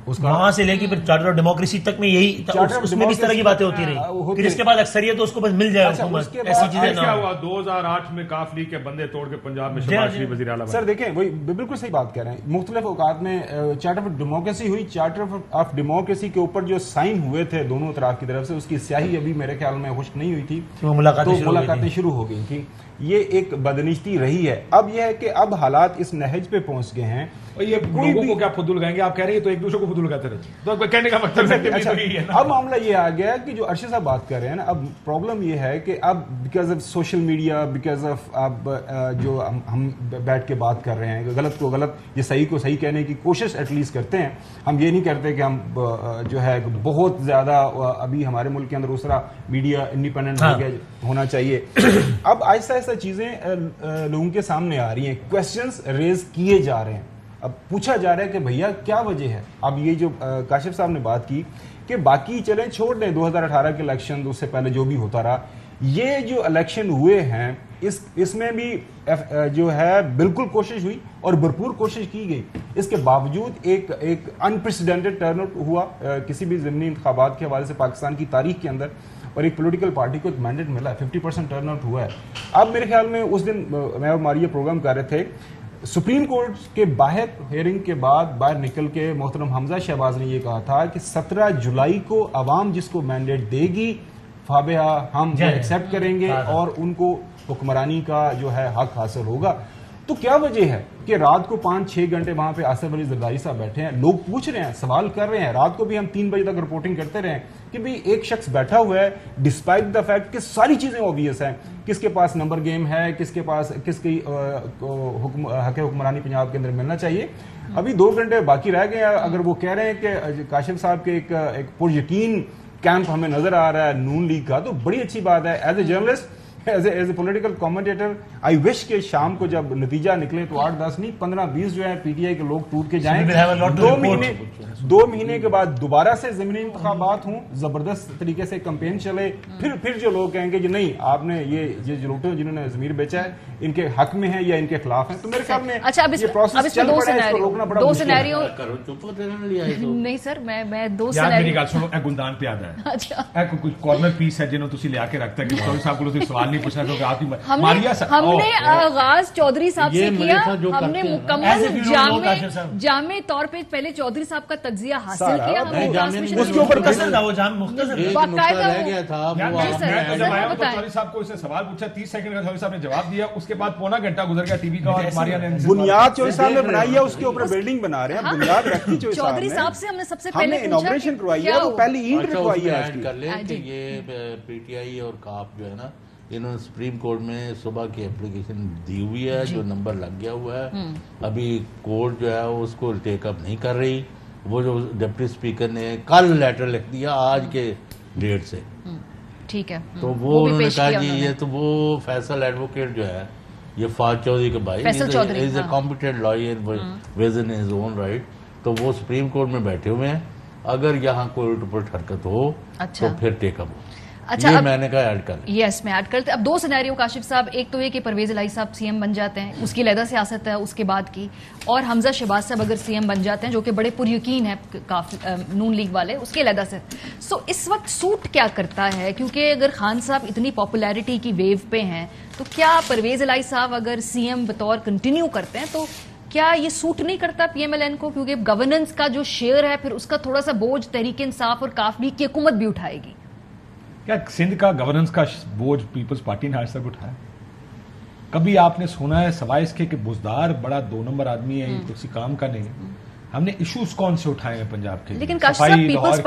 اس کا وہاں سے لے کے پھر چارٹر آف ڈیموکریسی تک میں یہی, اس میں بھی اس طرح کی باتیں ہوتی رہی, پھر اس کے بعد اکثریت تو اس کو بس مل جائے حکومت, ایسی چیزیں نہ ہوا. 2008 میں کاف لیگ کے بندے توڑ کے پنجاب میں شہباز شریف وزیر اعلیٰ. سر دیکھیں, وہی بالکل صحیح بات کہہ رہے ہیں. مختلف اوقات میں چارٹر آف ڈیموکریسی ہوئی, چارٹر آف ڈیموکریسی کے اوپر جو سائن ہوئے تھے دونوں اطراف کی طرف سے, اس کی سیاہی ابھی میرے خیال میں خشک نہیں ہوئی تھی, تو ملاقاتیں شروع ہو گئی تھیں. یہ ایک بدنشتی رہی ہے. اب یہ ہے کہ اب حالات اس نہج پہ پہنچ گئے ہیں. یہ لوگوں کو کیا فضول کہیں گے, آپ کہہ رہے ہیں تو ایک دوسرے کو فضول کہتے رہتے, تو کہنے کا مطلب ہے. اب معاملہ یہ آ گیا کہ جو ارشد صاحب بات کر رہے ہیں نا, اب پرابلم یہ ہے کہ اب because of social media, because of اب جو ہم بیٹھ کے بات کر رہے ہیں, غلط کو غلط, یہ صحیح کو صحیح کہنے کی کوشش ایٹ لیسٹ کرتے ہیں. ہم یہ نہیں کرتے کہ ہم جو ہے بہت زیادہ ابھی ہمارے ملک کے اندر اس طرح میڈیا انڈیپینڈنٹ ہونا چاہیے. اب آہستہ آہستہ چیزیں لوگوں کے سامنے آ رہی ہیں, کوشچنس ریز کیے جا رہے ہیں. اب پوچھا جا رہا ہے کہ بھیا کیا وجہ ہے. اب یہ جو کاشف صاحب نے بات کی کہ باقی چلیں چھوڑ دیں 2018 کے الیکشن, اس سے پہلے جو بھی ہوتا رہا, یہ جو الیکشن ہوئے ہیں اس میں بھی جو ہے بالکل کوشش ہوئی اور بھرپور کوشش کی گئی. اس کے باوجود ایک انپریسیڈنٹڈ ٹرن آؤٹ ہوا کسی بھی ضمنی انتخابات کے حوالے سے پاکستان کی تاریخ کے اندر, اور ایک پولیٹیکل پارٹی کو ایک مینڈیٹ ملا ہے, 50% ٹرن آؤٹ ہوا ہے. اب میرے خیال میں اس دن میں اور ماریہ پروگرام کر رہے تھے, سپریم کورٹ کے باہر ہیئرنگ کے بعد باہر نکل کے محترم حمزہ شہباز نے یہ کہا تھا کہ 17 جولائی کو عوام جس کو مینڈیٹ دے گی فابہا ہم ایکسیپٹ کریں گے اور ان کو حکمرانی کا جو ہے حق حاصل ہوگا. تو کیا وجہ ہے کہ رات کو 5-6 گھنٹے وہاں پہ آصف علی زرداری صاحب بیٹھے ہیں, لوگ پوچھ رہے ہیں, سوال کر رہے ہیں, رات کو بھی ہم 3 بجے تک رپورٹنگ کرتے رہے کہ بھی ایک شخص بیٹھا ہوا ہے ڈسپائٹ دا فیکٹ کہ ساری چیزیں اوبویس ہیں, کس کے پاس نمبر گیم ہے, کس کے پاس کس کی حق حکمرانی پنجاب کے اندر ملنا چاہیے. ابھی 2 گھنٹے باقی رہ گئے. اگر وہ کہہ رہے ہیں کہ کاشف صاحب کے ایک پر یقین کیمپ ہمیں نظر آ رہا ہے نون لیگ کا, تو بڑی اچھی بات ہے. As a journalist, as a political commentator, I wish کہ شام کو جب نتیجہ نکلے تو 8-10 نہیں 15-20 جو ہے پی ٹی آئی کے لوگ ٹوٹ کے جائیں, 2 مہینے کے بعد دوبارہ سے ضمنی انتخابات ہوں, زبردست طریقے سے کمپین چلے, پھر جو لوگ کہیں گے کہ نہیں آپ نے یہ جلوٹے جنہوں نے ضمیر بیچا ہے ان کے حق میں ہے یا ان کے خلاف ہیں, تو میرے خیال میں یہ پروسیس چل پڑا ہے, اس کو روکنا بڑا مشکل ہے. نہیں سر, میں 2 سینیریو سنو گلدان پہ آتا ہے کوئی کارنر پیس ہے جنہوں تسی لے کے رکھتا ہے کہ چودھری صاحب کو سوال نہیں پوچھنا کیونکہ آپ کی ہم نے آغاز چودھری صاحب سے کیا, ہم نے مکمل جامع طور پہ پہلے چودھری صاحب کا تجزیہ حاصل کیا, اس کے اوپر قصر تھا, وہ جامع مختصر باقاعدہ رہ گیا تھا. چودھری صاحب کو اس نے سوال پوچھا, 30 سیکنڈ کا چودھری صاحب نے جواب دیا, اس کے بعد پونا گھنٹہ گزر گیا ٹی وی کا, اور ماریا نے بنیاد چودھری صاحب نے بنائی ہے, اس کے اوپر بلڈنگ بنا رہے ہیں, بنیاد رکھی چودھری صاحب سے ہم نے سب سے ہم نے انوگریشن کروائی ہے, وہ پہلی اینٹ رکھوائی ہے. کر لیں کہ یہ پی ٹی آئی اور کاف جو ہے نا, انہوں نے سپریم کورٹ میں صبح کی اپلیکیشن دی ہوئی ہے, جو نمبر لگ گیا ہوا ہے. ابھی کورٹ جو ہے اس کو ٹیک اپ نہیں کر رہی. وہ جو ڈپٹی اسپیکر نے کل لیٹر لکھ دیا آج کے ڈیٹ سے, ٹھیک ہے, تو وہ انہوں نے کہا جی یہ تو وہ فیصل ایڈوکیٹ جو ہے یہ فاض چودھری کا بھائی is a competent lawyer within his own right, تو وہ سپریم کورٹ میں بیٹھے ہوئے ہیں. اگر یہاں کوئی الٹ پلٹ حرکت ہو تو پھر ٹیک اپ ہو. یہ میں نے کہا ایڈ کر لیں. یس میں ایڈ کرتے. اب 2 سینیریو کاشف صاحب, ایک تو یہ کہ پرویز الہی صاحب سی ایم بن جاتے ہیں, اس کی علیحدہ سیاست ہے اس کے بعد کی, اور حمزہ شہباز صاحب اگر سی ایم بن جاتے ہیں جو کہ بڑے پر یقین ہیں نون لیگ والے, اس کے علیحدہ سے. سو اس وقت سوٹ کیا کرتا ہے, کیونکہ اگر خان صاحب اتنی پاپولیرٹی کی ویو پہ ہیں, تو کیا پرویز الہی صاحب اگر سی ایم بطور کنٹینیو کرتے ہیں تو کیا یہ سوٹ نہیں کرتا پی ایم ایل این کو, کیونکہ گورننس کا جو شیئر ہے پھر اس کا تھوڑا سا بوجھ تحریک انصاف اور کاف لیگ کی حکومت بھی اٹھائے گی. کیا سندھ کا گورننس کا بوجھ پیپلز پارٹی نے آج تک اٹھایا؟ کبھی آپ نے سنا ہے سوائے اس کے کہ بزدار بڑا 2 نمبر آدمی ہے, کسی کام کا نہیں ہے. ہم نے ایشوز کون سے اٹھائے ہیں پنجاب کے, لیکن پیپلز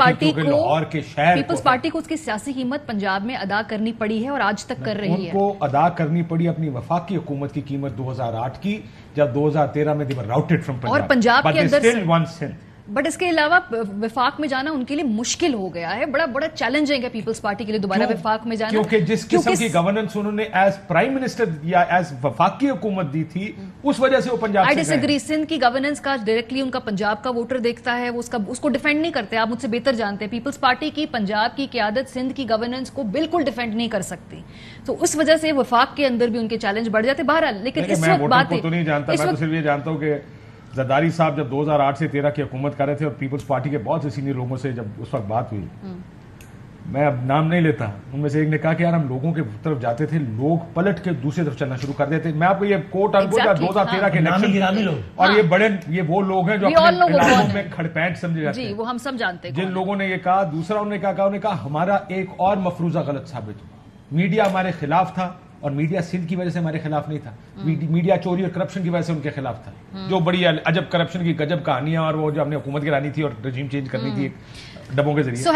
پارٹی کو اس کی سیاسی قیمت پنجاب میں ادا کرنی پڑی ہے اور آج تک کر رہی ہے. ان کو ادا کرنی پڑی اپنی وفاقی حکومت کی قیمت 2008 کی, جب 2013 میں they were routed from اور پنجاب کے اندر. بٹ اس کے علاوہ وفاق میں جانا ان کے لیے مشکل ہو گیا ہے, بڑا چیلنجنگ ہے پیپلز پارٹی کے لیے دوبارہ وفاق میں جانا, کیونکہ جس قسم کی گورننس انہوں نے ایز پرائم منسٹر یا ایز وفاقی حکومت دی تھی, اس وجہ سے وہ پنجاب سے ڈس ایگری. سندھ کی گورننس کا ڈائریکٹلی ان کا پنجاب کا ووٹر دیکھتا ہے, وہ اس کو ڈیفینڈ نہیں کرتے. آپ مجھ سے بہتر جانتے ہیں پیپلز پارٹی کی پنجاب کی قیادت سندھ کی گورننس کو بالکل ڈیفینڈ نہیں کر سکتی, تو اس وجہ سے وفاق کے اندر بھی ان کے چیلنج بڑھ جاتے. بہرحال لیکن اس وقت بات تو نہیں جانتا, میں تو صرف یہ جانتا ہوں کہ زرداری صاحب جب 2008 سے 13 کی حکومت کر رہے تھے اور پیپلز پارٹی کے بہت سے سینئر لوگوں سے جب اس وقت بات ہوئی, میں اب نام نہیں لیتا, ان میں سے ایک نے کہا کہ یار ہم لوگوں کے طرف جاتے تھے, لوگ پلٹ کے دوسری طرف چلنا شروع کر دیتے. میں آپ کو یہ کوٹ ان کوٹ 2013 کے الیکشن, اور یہ وہ لوگ ہیں جو اپنے علاقوں میں کھڑ پینٹ سمجھے جاتے ہیں, وہ ہم سب جانتے ہیں جن لوگوں نے یہ کہا. دوسرا انہوں نے کہا ہمارا ایک اور مفروضہ غلط ثابت ہوا, میڈیا ہمارے خلاف تھا, اور میڈیا سندھ کی وجہ سے ہمارے خلاف نہیں تھا, میڈیا چوری اور کرپشن کی وجہ سے ان کے خلاف تھا, جو بڑی عجب کرپشن کی گجب کہانیاں, اور وہ جو ہم نے حکومت گرانی تھی اور رجیم چینج کرنی تھی ڈبوں کے ذریعے.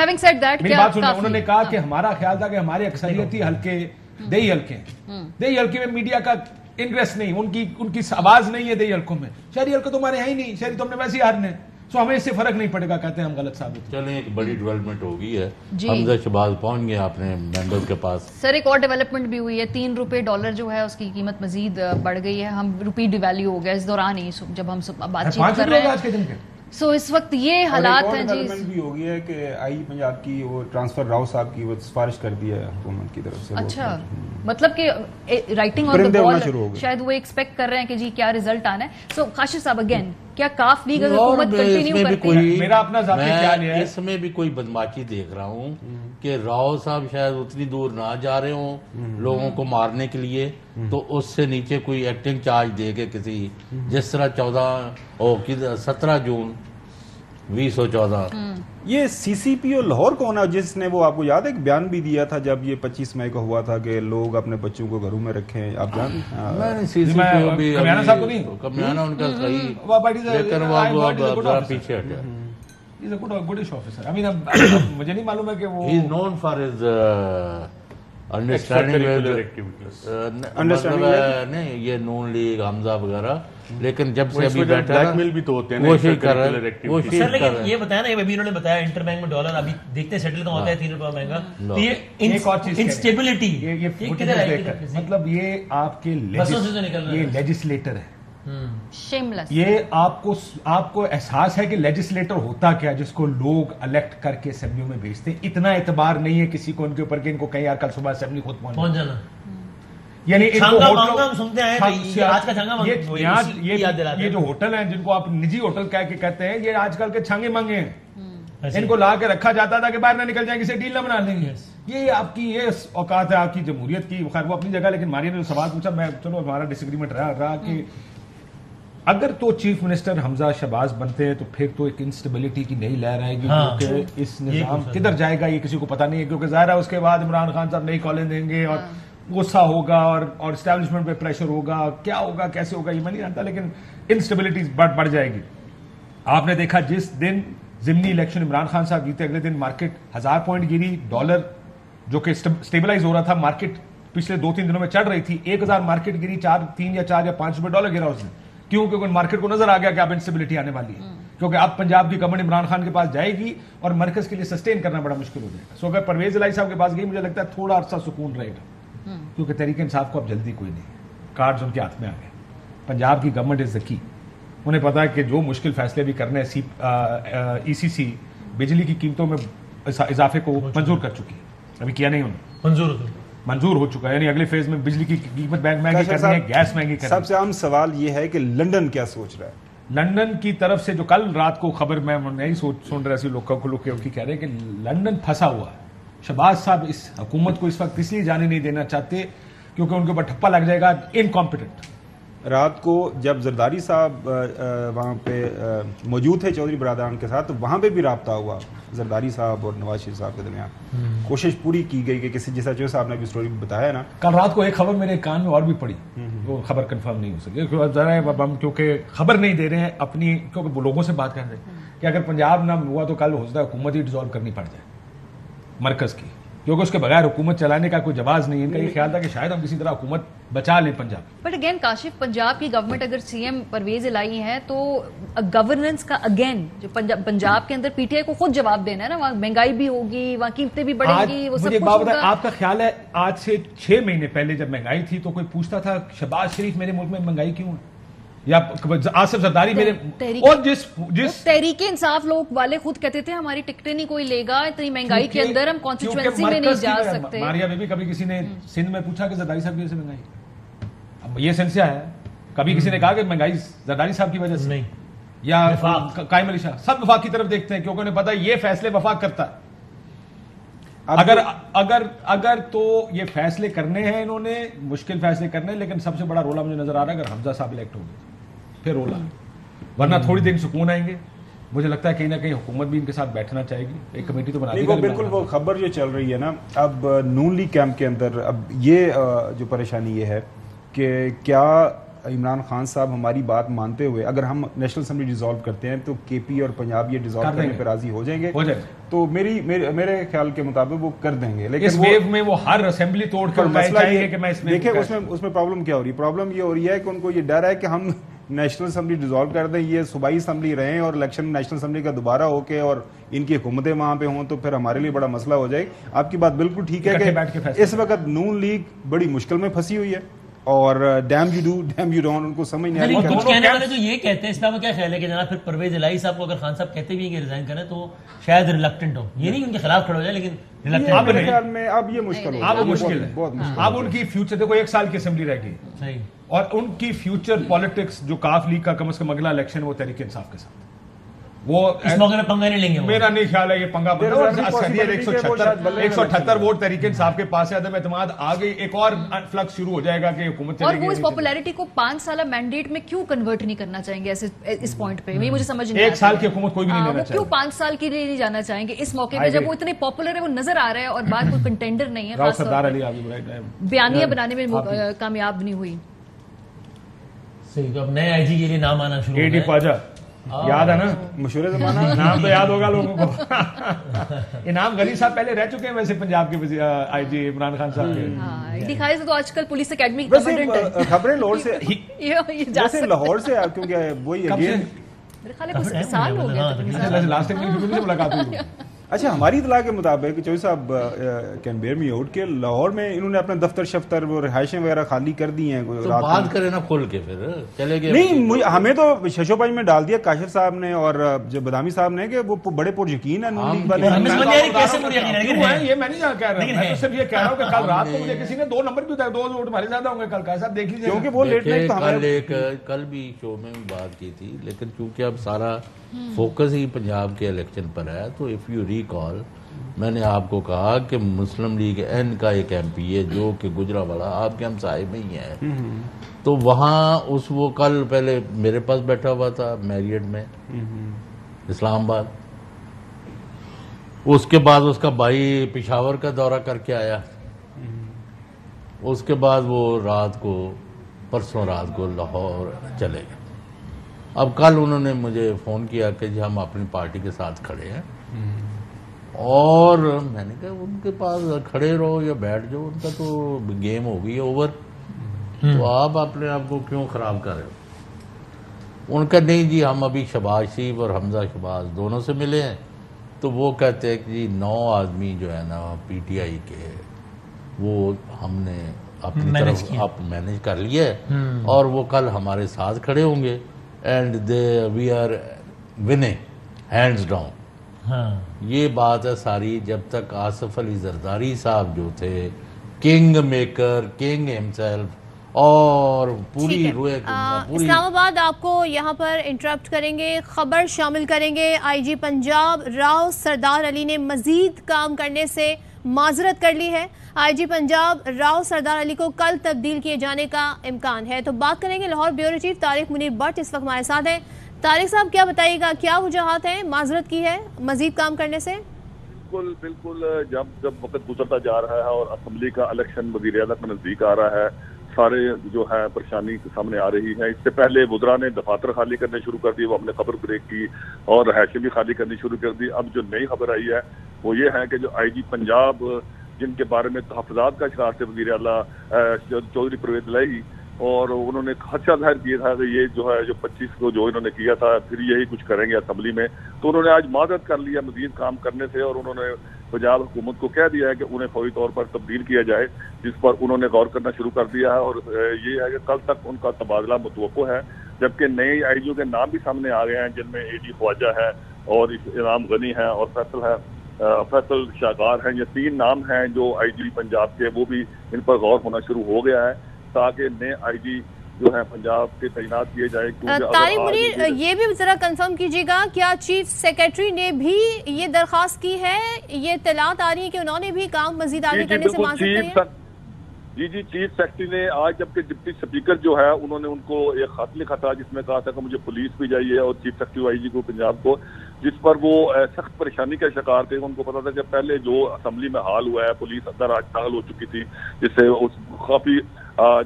میری بات سنیں, انہوں نے کہا کہ ہمارا خیال تھا کہ ہمارے اکثریتی حلقے دیہی حلقے ہیں, دیہی حلقے میں میڈیا کا انٹرسٹ نہیں, ان کی آواز نہیں ہے دیہی حلقوں میں. شہری حلقے تو ہمارے ہیں ہی نہیں, شہری تو ہم نے ویسے ہی ہارنے, سو ہمیں اس سے فرق نہیں پڑے گا, کہتے ہیں ہم غلط ثابت. چلیں ایک بڑی ڈیولپمنٹ ہو گئی ہے, حمزہ شہباز پہنچ گئے اپنے ممبرز کے پاس. سر ایک اور ڈیولپمنٹ بھی ہوئی ہے, 3 روپے ڈالر جو ہے اس کی قیمت مزید بڑھ گئی ہے, ہم روپی ڈی ویلیو ہو گیا اس دوران ہی جب ہم بات چیت کر رہے ہیں. سو اس وقت یہ حالات ہیں. جی بھی ہو گئی ہے کہ آئی پنجاب کی وہ ٹرانسفر راؤ صاحب کی وہ سفارش کر دی ہے حکومت کی طرف سے. اچھا, مطلب کہ رائٹنگ آن دا بال, شاید وہ ایکسپیکٹ کر رہے ہیں کہ جی کیا ریزلٹ آنا ہے. سو کاشف صاحب اگین, کیا کاف لیگ حکومت کنٹینیو کرتی ہے؟ میرا اپنا ذاتی خیال ہے اس میں بھی کوئی بدماشی دیکھ رہا ہوں کہ راؤ صاحب شاید اتنی دور نہ جا رہے ہوں لوگوں کو مارنے کے لیے, تو اس سے نیچے کوئی ایکٹنگ چارج دے کے کسی, جس طرح 17 جون 2014 یہ سی سی پی او لاہور کون ہے جس نے وہ آپ کو یاد ہے ایک بیان بھی دیا تھا جب یہ 25 مئی کو ہوا تھا کہ لوگ اپنے بچوں کو گھروں میں رکھیں, آپ جانتے سی سی پی او بھی کمیانہ صاحب کو نہیں, کمیانہ ان کا صحیح, لیکن وہ ذرا پیچھے ہٹ گیا. He's a goodish officer. I mean, مجھے نہیں معلوم ہے کہ وہ he is known for his understanding نہیں یہ نون لیگ حمزہ وغیرہ, لیکن جب سے ابھی بیٹھا بلیک میل بھی تو ہوتے ہیں کوشش کر رہے ہیں. سر لیکن یہ بتایا نا ابھی انہوں نے بتایا انٹر بینک میں ڈالر ابھی دیکھتے ہیں سیٹل کہاں ہوتا ہے 3 روپے مہنگا, تو یہ انسٹیبلٹی مطلب یہ آپ کے لیجسلیٹر ہے, شیملس. یہ آپ کو احساس ہے کہ لیجسلیٹر ہوتا کیا جس کو لوگ الیکٹ کر کے اسمبلیوں میں بھیجتے ہیں. اتنا اعتبار نہیں ہے کسی کو ان کے اوپر کہ ان کو کہیں یار کل صبح اسمبلی خود پہنچ جانا. یعنی یہ جو ہوٹل ہیں جن کو آپ نجی ہوٹل کہہ کے کہتے ہیں, یہ آج کل کے چھانگے منگے ہیں. ان کو لا کے رکھا جاتا تھا کہ باہر نہ نکل جائیں, کسی ڈیل نہ بنا لیں گے. یہ آپ کی یہ اوقات ہے آپ کی جمہوریت کی. خیر وہ اپنی جگہ, لیکن ماریا نے جو سوال پوچھا, میں چلو ہمارا ڈس ایگریمنٹ رہا کہ اگر تو چیف منسٹر حمزہ شہباز بنتے ہیں تو پھر تو ایک انسٹیبلٹی کی نئی لہر آئے گی, کیونکہ اس نظام کدھر جائے گا یہ کسی کو پتہ نہیں ہے. کیونکہ ظاہر ہے اس کے بعد عمران خان صاحب نئی کالیں دیں گے اور غصہ ہوگا اور اسٹیبلشمنٹ پہ پریشر ہوگا, کیا ہوگا کیسے ہوگا یہ میں نہیں جانتا, لیکن انسٹیبلٹی بڑھ جائے گی. آپ نے دیکھا جس دن ضمنی الیکشن عمران خان صاحب جیتے اگلے دن مارکیٹ 1000 پوائنٹ گری, ڈالر جو کہ اسٹیبلائز ہو رہا تھا, مارکیٹ پچھلے 2-3 دنوں میں چڑھ رہی تھی, 1000 مارکیٹ گری, 3 یا 4 یا 5 روپے ڈالر گرا اس نے. کیوں؟ کیونکہ مارکیٹ کو نظر آ گیا کہ اب انسٹیبلٹی آنے والی ہے, کیونکہ اب پنجاب کی گورنمنٹ عمران خان کے پاس جائے گی اور مرکز کے لیے سسٹین کرنا بڑا مشکل ہو جائے گا. سو اگر پرویز الہی صاحب کے پاس گئی, مجھے لگتا ہے تھوڑا عرصہ سکون رہے گا, کیونکہ تحریک انصاف کو اب جلدی کوئی نہیں, کارڈز ان کے ہاتھ میں آ گئے. پنجاب کی گورنمنٹ از ذکی, انہیں پتا ہے کہ جو مشکل فیصلے بھی کرنے ای سی سی بجلی کی قیمتوں میں اضافے کو منظور کر چکی ہے. ابھی کیا نہیں انہوں منظور ہو چکا ہے, یعنی اگلے فیز میں بجلی کی قیمت مہنگی کرنی ہے, گیس مہنگی کرنی ہے. سب سے عام سوال یہ ہے کہ لنڈن کیا سوچ رہا ہے؟ لنڈن کی طرف سے جو کل رات کو خبر میں نہیں سن رہا سی, لوگوں کو لوگ کہہ رہے ہیں کہ لنڈن پھنسا ہوا ہے. شہباز صاحب اس حکومت کو اس وقت اس لیے جانے نہیں دینا چاہتے کیونکہ ان کے اوپر ٹھپا لگ جائے گا, انکمپیٹنٹ. رات کو جب زرداری صاحب وہاں پہ موجود تھے چودھری برادران کے ساتھ, وہاں پہ بھی رابطہ ہوا زرداری صاحب اور نواز شریف صاحب کے درمیان. کوشش پوری کی گئی کہ کسی جیسا جو صاحب نے بھی سٹوری بتایا نا, کل رات کو ایک خبر میرے کان میں اور بھی پڑی, وہ خبر کنفرم نہیں ہو سکی ذرا ہم کیونکہ خبر نہیں دے رہے ہیں اپنی, کیونکہ لوگوں سے بات کر رہے ہیں کہ اگر پنجاب نہ ہوا تو کل ہو سکتا ہے حکومت ہی ڈیزالو کرنی پڑ جائے مرکز کی, کیونکہ اس کے بغیر حکومت چلانے کا کوئی جواز نہیں ہے. ان کا یہ خیال تھا کہ شاید ہم کسی طرح حکومت بچا لیں پنجاب. بٹ اگین کاشف, پنجاب کی گورنمنٹ اگر سی ایم پرویز الہی ہے تو گورننس کا اگین جو پنجاب کے اندر پی ٹی آئی کو خود جواب دینا ہے نا, وہاں مہنگائی بھی ہوگی, وہاں قیمتیں بھی بڑھیں گی, وہ سب کچھ ہوگا. آپ کا خیال ہے آج سے 6 مہینے پہلے جب مہنگائی تھی تو کوئی پوچھتا تھا شہباز شریف میرے ملک میں مہنگائی کیوں ہے, یا آصف زرداری میرے, اور جس تحریک انصاف لوگ والے خود کہتے تھے ہماری ٹکٹیں نہیں کوئی لے گا, اتنی مہنگائی کے اندر ہم کانسٹیچوئنسی میں نہیں جا سکتے. ماریا بیبی, کبھی کسی نے سندھ میں پوچھا کہ زرداری صاحب کی وجہ سے مہنگائی, اب یہ سینس ہے, کبھی کسی نے کہا کہ مہنگائی زرداری صاحب کی وجہ سے نہیں, یا قائم علی شاہ, سب وفاق کی طرف دیکھتے ہیں کیونکہ انہیں پتا ہے یہ فیصلے وفاق کرتا ہے. اگر تو یہ فیصلے کرنے ہیں, انہوں نے مشکل فیصلے کرنے ہیں, لیکن سب سے بڑا رولا مجھے نظر آ رہا ہے اگر حمزہ صاحب الیکٹ ہو گئے پھر رولا, ورنہ تھوڑی دن سکون آئیں گے. مجھے لگتا ہے کہیں نہ کہیں حکومت بھی ان کے ساتھ بیٹھنا چاہے گی, ایک کمیٹی تو بنا دی. بالکل وہ خبر جو چل رہی ہے نا اب نون لیگ کیمپ کے اندر, اب یہ جو پریشانی یہ ہے کہ کیا عمران خان صاحب ہماری بات مانتے ہوئے, اگر ہم نیشنل اسمبلی ڈیزالو کرتے ہیں تو کے پی اور پنجاب یہ ڈیزالو کرنے پہ راضی ہو جائیں گے, تو میرے خیال کے مطابق وہ کر دیں گے. لیکن اس ویو میں وہ ہر اسمبلی توڑ کر مسئلہ یہ ہے کہ دیکھیں اس میں پرابلم کیا ہو رہی ہے. پرابلم یہ ہو رہی ہے کہ ان کو یہ ڈر ہے کہ ہم نیشنل اسمبلی ڈیزالو کر دیں, یہ صوبائی اسمبلی رہیں اور الیکشن نیشنل اسمبلی کا دوبارہ ہو کے اور ان کی حکومتیں وہاں پہ ہوں تو پھر ہمارے لیے بڑا مسئلہ ہو جائے. آپ کی بات بالکل ٹھیک ہے کہ اس وقت نون لیگ بڑی مشکل میں پھنسی ہوئی ہے, اور damned you do damned you don't ان کو سمجھ نہیں آ رہی. کچھ کہنے والے جو یہ کہتے ہیں, اس کا کیا خیال ہے کہ جناب پھر پرویز الہی صاحب کو اگر خان صاحب کہتے بھی ہیں کہ ریزائن کریں تو شاید ریلکٹنٹ ہو, یہ نہیں ان کے خلاف کھڑے ہو جائے لیکن اب میرے خیال میں اب یہ مشکل ہے, اب مشکل ہے, اب ان کی فیوچر دیکھو 1 سال کی اسمبلی رہ گئی, اور ان کی فیوچر پالیٹکس جو کاف لیگ کا کم از کم اگلا الیکشن وہ تحریک انصاف کے ساتھ, وہ اس موقع پہ پنگا نہیں لیں گے. میرا نہیں خیال ہے یہ پنگا بنتا ہے. 178 ووٹ تحریک انصاف کے پاس ہے, عدم اعتماد آ گئی, ایک اور فلکس شروع ہو جائے گا کہ حکومت اور وہ اس پاپولیرٹی کو 5 سالہ مینڈیٹ میں کیوں کنورٹ نہیں کرنا چاہیں گے ایسے اس پوائنٹ پہ, یہ مجھے سمجھ نہیں. 1 سال کی حکومت کوئی بھی نہیں لینا چاہے, وہ کیوں 5 سال کے لیے نہیں جانا چاہیں گے اس موقع پہ جب وہ اتنے پاپولر ہے, وہ نظر آ رہا ہے اور بات کوئی کنٹینڈر نہیں ہے, خاص طور پہ بیانیہ بنانے میں کامیاب نہیں ہوئی. صحیح, اب نئے آئی جی کے لیے نام آنا شروع اے ڈی خواجہ یاد ہے نا, مشہور زمانہ نام تو یاد ہوگا لوگوں کو. انعام غنی صاحب پہلے رہ چکے ہیں ویسے پنجاب کے آئی جی عمران خان صاحب کے. دکھائے تو آج کل پولیس اکیڈمی خبریں لاہور سے لاہور سے کیونکہ وہی میرے خیال ہے کچھ سال ہو گیا لاسٹ ٹائم سے ملاقات ہوئی. اچھا, ہماری اطلاع کے مطابق چوہدری صاحب کین بیئر می آؤٹ کہ لاہور میں انہوں نے اپنے دفتر شفتر وہ رہائشیں وغیرہ خالی کر دی ہیں. بات کریں نا کھول کے, پھر چلے گئے. نہیں, ہمیں تو ششو پائی میں ڈال دیا کاشف صاحب نے اور جو بدامی صاحب نے کہ وہ بڑے پر یقین ہے. یہ میں نہیں کہہ رہا, میں تو صرف یہ کہہ رہا ہوں کہ کل رات کو مجھے کسی نے 2 نمبر بھی بتایا, 2 ووٹ ہمارے زیادہ ہوں گے کل کا, صاحب دیکھ لیجیے. کیونکہ وہ لیٹ کل بھی شو میں بات کی تھی, لیکن چونکہ اب سارا فوکس ہی پنجاب کے الیکشن پر ہے, تو اف یو ریکال میں نے آپ کو کہا کہ مسلم لیگ این کا ایک ایم پی ہے جو کہ گجرانوالہ آپ کے ہمسائے میں ہی ہے, تو وہاں وہ کل پہلے میرے پاس بیٹھا ہوا تھا میریٹ میں اسلام آباد, اس کے بعد اس کا بھائی پشاور کا دورہ کر کے آیا, اس کے بعد وہ پرسوں رات کو لاہور چلے گئے. اب کل انہوں نے مجھے فون کیا کہ جی ہم اپنی پارٹی کے ساتھ کھڑے ہیں, اور میں نے کہا ان کے پاس کھڑے رہو یا بیٹھ جاؤ, ان کا تو گیم ہو گئی اوور, تو آپ اپنے آپ کو کیوں خراب کر رہے ہو. ان کا نہیں جی ہم ابھی شہباز شریف اور حمزہ شہباز دونوں سے ملے ہیں, تو وہ کہتے ہیں کہ جی 9 آدمی جو ہے نا پی ٹی آئی کے وہ ہم نے اپنی طرف مینج کر لیا ہے, اور وہ کل ہمارے ساتھ کھڑے ہوں گے, and we are winning hands down. یہ بات ہے ساری. جب تک آصف علی زرداری صاحب جو تھے کنگ میکر, کنگ ہمسیلف, اور پوری اسلام آباد آپ کو یہاں پر انٹرپٹ کریں گے, خبر شامل کریں گے. آئی جی پنجاب راؤ سردار علی نے مزید کام کرنے سے معذرت کر لی ہے. آئی جی پنجاب راؤ سردار علی کو کل تبدیل کیے جانے کا امکان ہے. تو بات کریں گے لاہور بیورو چیف طارق منیر بٹ اس وقت ہمارے ساتھ ہیں. طارق صاحب کیا بتائیے گا, کیا وجوہات ہیں معذرت کی ہے مزید کام کرنے سے؟ بالکل جب وقت گزرتا جا رہا ہے اور اسمبلی کا الیکشن وزیر اعلیٰ کا نزدیک آ رہا ہے, سارے جو ہے پریشانی سامنے آ رہی ہے. اس سے پہلے وزراء نے دفاتر خالی کرنے شروع کر دی, وہ اپنے قبر بریک کی اور رہائشیں بھی خالی کرنی شروع کر دی. اب جو نئی خبر آئی ہے وہ یہ ہے کہ جو آئی جی پنجاب جن کے بارے میں تحفظات کا شکار تھے وزیر اعلیٰ چودھری پرویز الہی, اور انہوں نے خدشہ ظاہر کیا تھا کہ یہ جو ہے جو 25 کو جو انہوں نے کیا تھا پھر یہی کچھ کریں گے اسمبلی میں, تو انہوں نے آج معذرت کر لیا مزید کام کرنے سے, اور انہوں نے پنجاب حکومت کو کہہ دیا ہے کہ انہیں فوری طور پر تبدیل کیا جائے, جس پر انہوں نے غور کرنا شروع کر دیا ہے. اور یہ ہے کہ کل تک ان کا تبادلہ متوقع ہے, جبکہ نئے آئی جیوں کے نام بھی سامنے آ گئے ہیں, جن میں اے ڈی خواجہ ہے اور انعام غنی ہے اور فیصل شاہکار ہیں. یہ 3 نام ہیں جو آئی جی پنجاب کے, وہ بھی ان پر غور ہونا شروع ہو گیا ہے تاکہ نئے آئی جی جو ہے پنجاب کے تعینات کیے جائے. طارق منیر یہ بھی ذرا کنفرم کیجیے گا, کیا چیف سیکریٹری نے بھی یہ درخواست کی ہے؟ یہ اطلاعات آ رہی ہیں کہ انہوں نے بھی کام مزید آگے کرنے سے معذرت کی ہے؟ جی چیف سیکرٹری نے آج جبکہ ڈپٹی اسپیکر جو ہے انہوں نے ان کو ایک خط لکھا تھا جس میں کہا تھا کہ مجھے پولیس بھی چاہیے اور چیف سیکرٹری آئی جی کو پنجاب کو, جس پر وہ سخت پریشانی کا شکار تھے. ان کو پتا تھا کہ پہلے جو اسمبلی میں حال ہوا ہے, پولیس اندر آج داخل ہو چکی تھی, جس سے کافی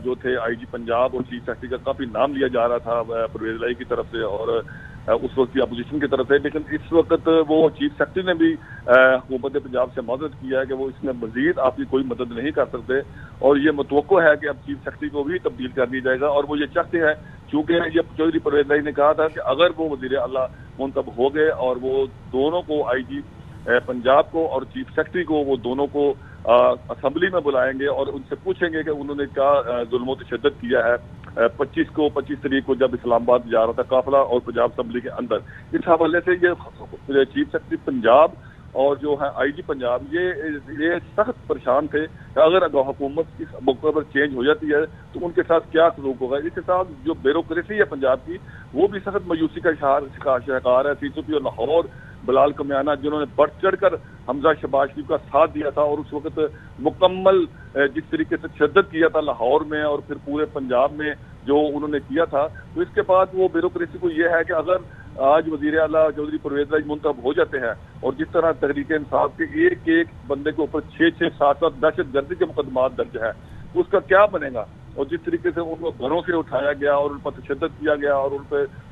جو تھے آئی جی پنجاب اور چیف سیکرٹری کا کافی نام لیا جا رہا تھا پرویز الہی کی طرف سے اور اس وقت کی اپوزیشن کی طرف سے. لیکن اس وقت وہ چیف سیکرٹری نے بھی حکومت پنجاب سے معذرت کیا ہے کہ وہ اس میں مزید آپ کی کوئی مدد نہیں کر سکتے, اور یہ متوقع ہے کہ اب چیف سیکرٹری کو بھی تبدیل کر دیا جائے گا. اور وہ یہ چاہتے ہیں چونکہ یہ چودھری پرویز الہی نے کہا تھا کہ اگر وہ وزیر اعلیٰ منتخب ہو گئے اور وہ دونوں کو آئی جی پنجاب کو اور چیف سیکرٹری کو وہ دونوں کو اسمبلی میں بلائیں گے اور ان سے پوچھیں گے کہ انہوں نے کیا ظلم و تشدد کیا ہے 25 تاریخ کو جب اسلام آباد جا رہا تھا قافلہ اور پنجاب اسمبلی کے اندر. اس حوالے سے یہ چیف سیکرٹری پنجاب اور جو ہے آئی جی پنجاب یہ سخت پریشان تھے کہ اگر حکومت اس موقع پر چینج ہو جاتی ہے تو ان کے ساتھ کیا سلوک ہوگا. اس کے ساتھ جو بیوروکریسی ہے پنجاب کی وہ بھی سخت مایوسی کا شکار ہے. CCP اور لاہور بلال کمیانہ جنہوں نے بڑھ چڑھ کر حمزہ شہباز شریف کا ساتھ دیا تھا اور اس وقت مکمل جس طریقے سے تشدد کیا تھا لاہور میں اور پھر پورے پنجاب میں جو انہوں نے کیا تھا, تو اس کے بعد وہ بیوروکریسی کو یہ ہے کہ اگر آج وزیر اعلیٰ چودھری پرویز راج منتخب ہو جاتے ہیں اور جس طرح تحریک انصاف کے ایک بندے کے اوپر 6-6 7 دہشت گردی کے مقدمات درج ہے تو اس کا کیا بنے گا, اور جس طریقے سے ان کو گھروں سے اٹھایا گیا اور ان پر تشدد کیا گیا اور